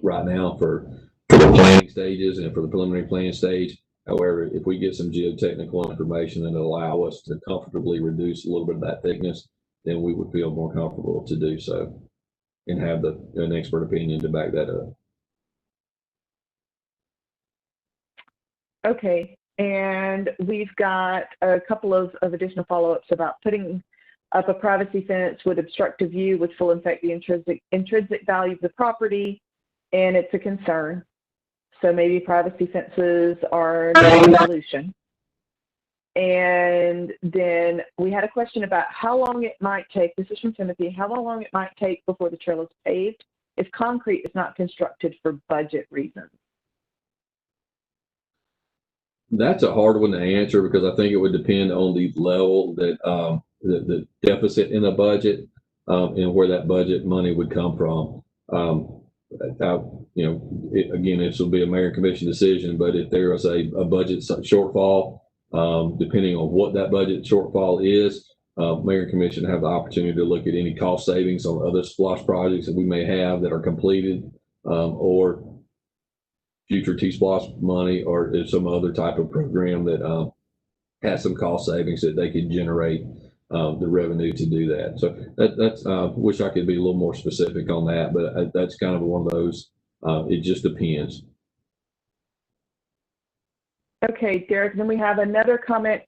Right now for the planning stages and for the preliminary plan stage. However, if we get some geotechnical information that allow us to comfortably reduce a little bit of that thickness, then we would feel more comfortable to do so and have an expert opinion to back that up. Okay, and we've got a couple of additional follow-ups about putting up a privacy fence would obstruct a view, which will affect the intrinsic value of the property, and it's a concern. So maybe privacy fences are not a solution. And then we had a question about how long it might take, this is from Timothy, how long it might take before the trail is paved if concrete is not constructed for budget reasons. That's a hard one to answer because I think it would depend on the level that the deficit in the budget and where that budget money would come from. You know, again, this will be a mayor and commission decision, but if there is a budget shortfall, depending on what that budget shortfall is, mayor and commission have the opportunity to look at any cost savings on other SPLOST projects that we may have that are completed, or future T-SPLOST money, or some other type of program that has some cost savings that they could generate the revenue to do that. So that's wish I could be a little more specific on that, but that's kind of one of those. It just depends. Okay, Derek. Then we have another comment.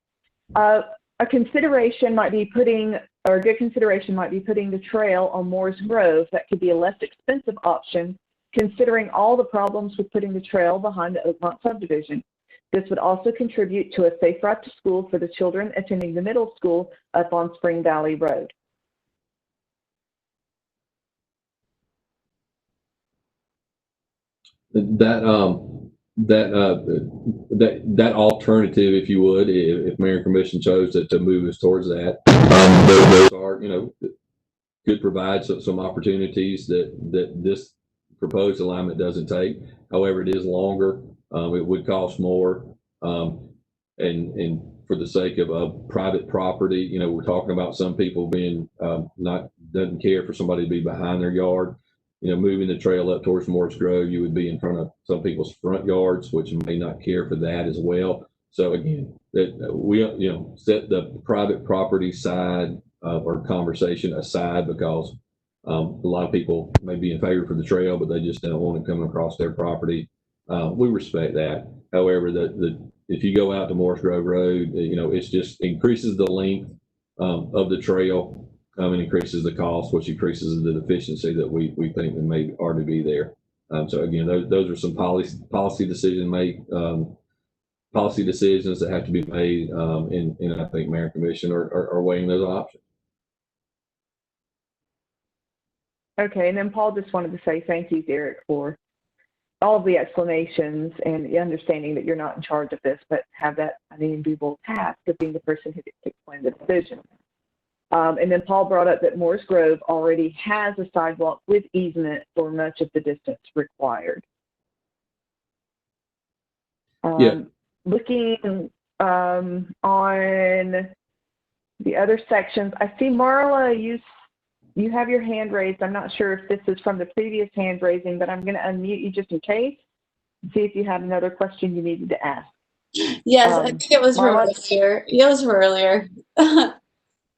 A consideration might be putting, or a good consideration might be putting the trail on Moore's Grove. That could be a less expensive option, considering all the problems with putting the trail behind the Oakmont subdivision. This would also contribute to a safe route to school for the children attending the middle school up on Spring Valley Road. That alternative, if you would, if Mayor and Commission chose to move us towards that, those are, you know, could provide some opportunities that this proposed alignment doesn't take. However, it is longer. It would cost more. And and for the sake of private property, you know, we're talking about some people being doesn't care for somebody to be behind their yard. You know, moving the trail up towards Morris Grove, you would be in front of some people's front yards, which may not care for that as well. So again, that we, you know, set the private property side of our conversation aside, because a lot of people may be in favor for the trail, but they just don't want to come across their property. We respect that. However, if you go out to Morris Grove Road, you know, it's just increases the length of the trail. And increases the cost, which increases the efficiency that we think that may already be there. So again, those are some policy decisions that have to be made, and I think Mayor and Commission are weighing those options. Okay, and then Paul just wanted to say thank you, Derek, for all of the explanations and the understanding that you're not in charge of this, but have that unenviable task of being the person who gets to explain the decision. And then Paul brought up that Morris Grove already has a sidewalk with easement for much of the distance required. Looking on the other sections, I see Marla, you have your hand raised. I'm not sure if this is from the previous hand raising, but I'm going to unmute you just in case. See if you had another question you needed to ask. Yes, I think it was from earlier. It was from earlier.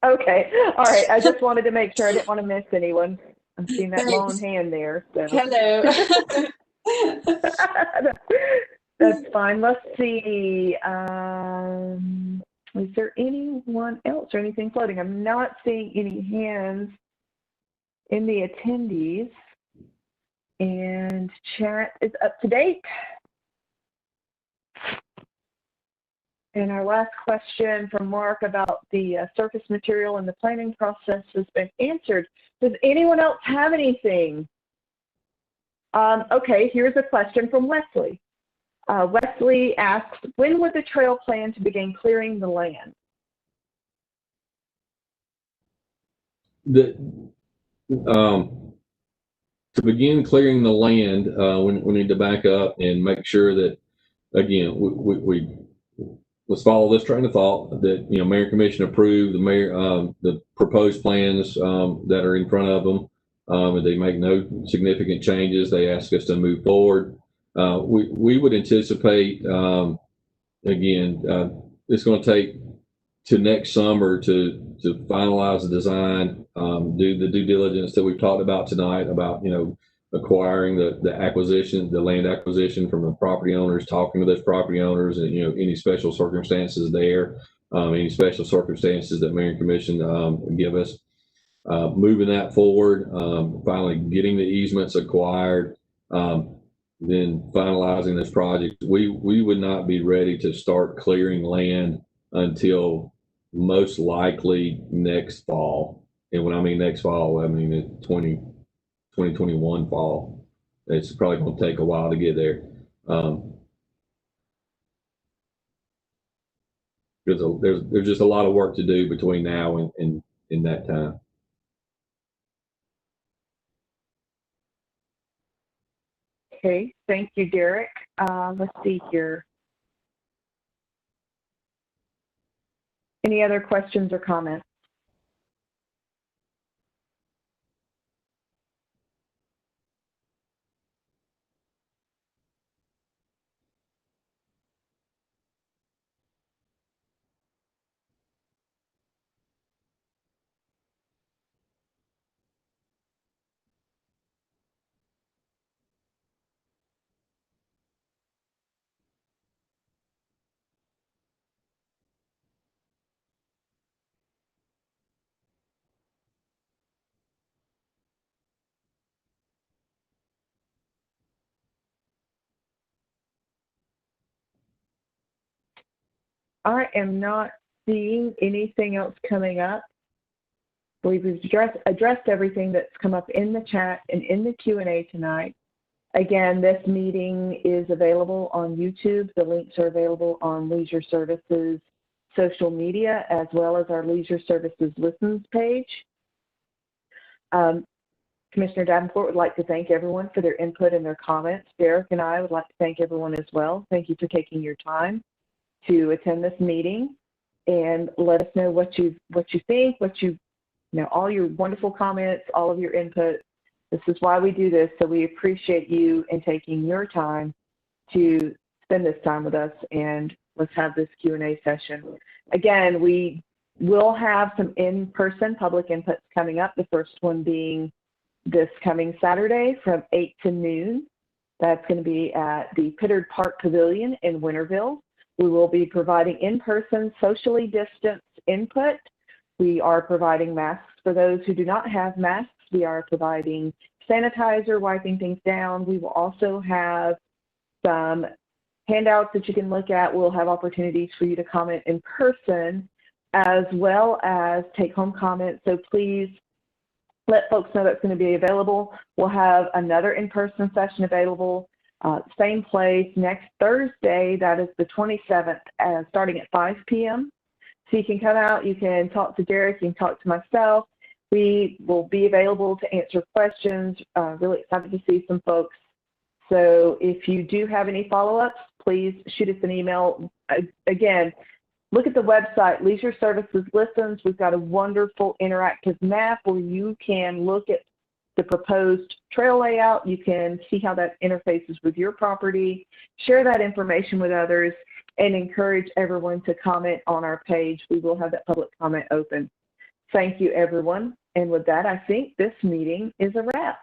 Okay. All right. I just wanted to make sure I didn't want to miss anyone. I'm seeing that long hand there. So. Hello. That's fine. Let's see. Is there anyone else or anything floating? I'm not seeing any hands in the attendees. And chat is up to date. And our last question from Mark about the surface material and the planning process has been answered. Does anyone else have anything? Okay, here's a question from Wesley. Wesley asks, when would the trail plan to begin clearing the land? To begin clearing the land, we need to back up and make sure that, again, let's follow this train of thought that, you know, Mayor and Commission approved the proposed plans that are in front of them, and they make no significant changes. They ask us to move forward. We would anticipate, again, it's going to take to next summer to finalize the design, do the due diligence that we've talked about tonight about, you know, acquiring the acquisition, the land acquisition from the property owners, talking to those property owners, and, you know, any special circumstances there, any special circumstances that Mayor and Commission give us, moving that forward, finally getting the easements acquired, then finalizing this project. We would not be ready to start clearing land until most likely next fall. And when I mean next fall, I mean the 2021 fall. It's probably going to take a while to get there. There's just a lot of work to do between now and that time. Okay, thank you, Derek. Let's see here. Any other questions or comments? I am not seeing anything else coming up. We've addressed everything that's come up in the chat and in the Q&A tonight. Again, this meeting is available on YouTube. The links are available on Leisure Services social media, as well as our Leisure Services Listens page. Commissioner Davenport would like to thank everyone for their input and their comments. Derek and I would like to thank everyone as well. Thank you for taking your time. to attend this meeting and let us know what you think, all your wonderful comments, all of your input. This is why we do this, so we appreciate you and taking your time to spend this time with us, and let's have this Q&A session. Again, we will have some in-person public inputs coming up, the first one being this coming Saturday from 8 to noon. That's going to be at the Pittard Park Pavilion in Winterville. We will be providing in-person, socially distanced input. We are providing masks for those who do not have masks. We are providing sanitizer, wiping things down. We will also have some handouts that you can look at. We'll have opportunities for you to comment in person as well as take home comments. So please let folks know that's going to be available. We'll have another in-person session available, same place next Thursday. That is the 27th, starting at 5 p.m. So you can come out, you can talk to Derek, you can talk to myself. We will be available to answer questions. Really excited to see some folks. So if you do have any follow-ups, please shoot us an email. Again, look at the website, Leisure Services Listens. We've got a wonderful interactive map where you can look at the proposed trail layout. You can see how that interfaces with your property, share that information with others, and encourage everyone to comment on our page. We will have that public comment open. Thank you, everyone. And with that, I think this meeting is a wrap.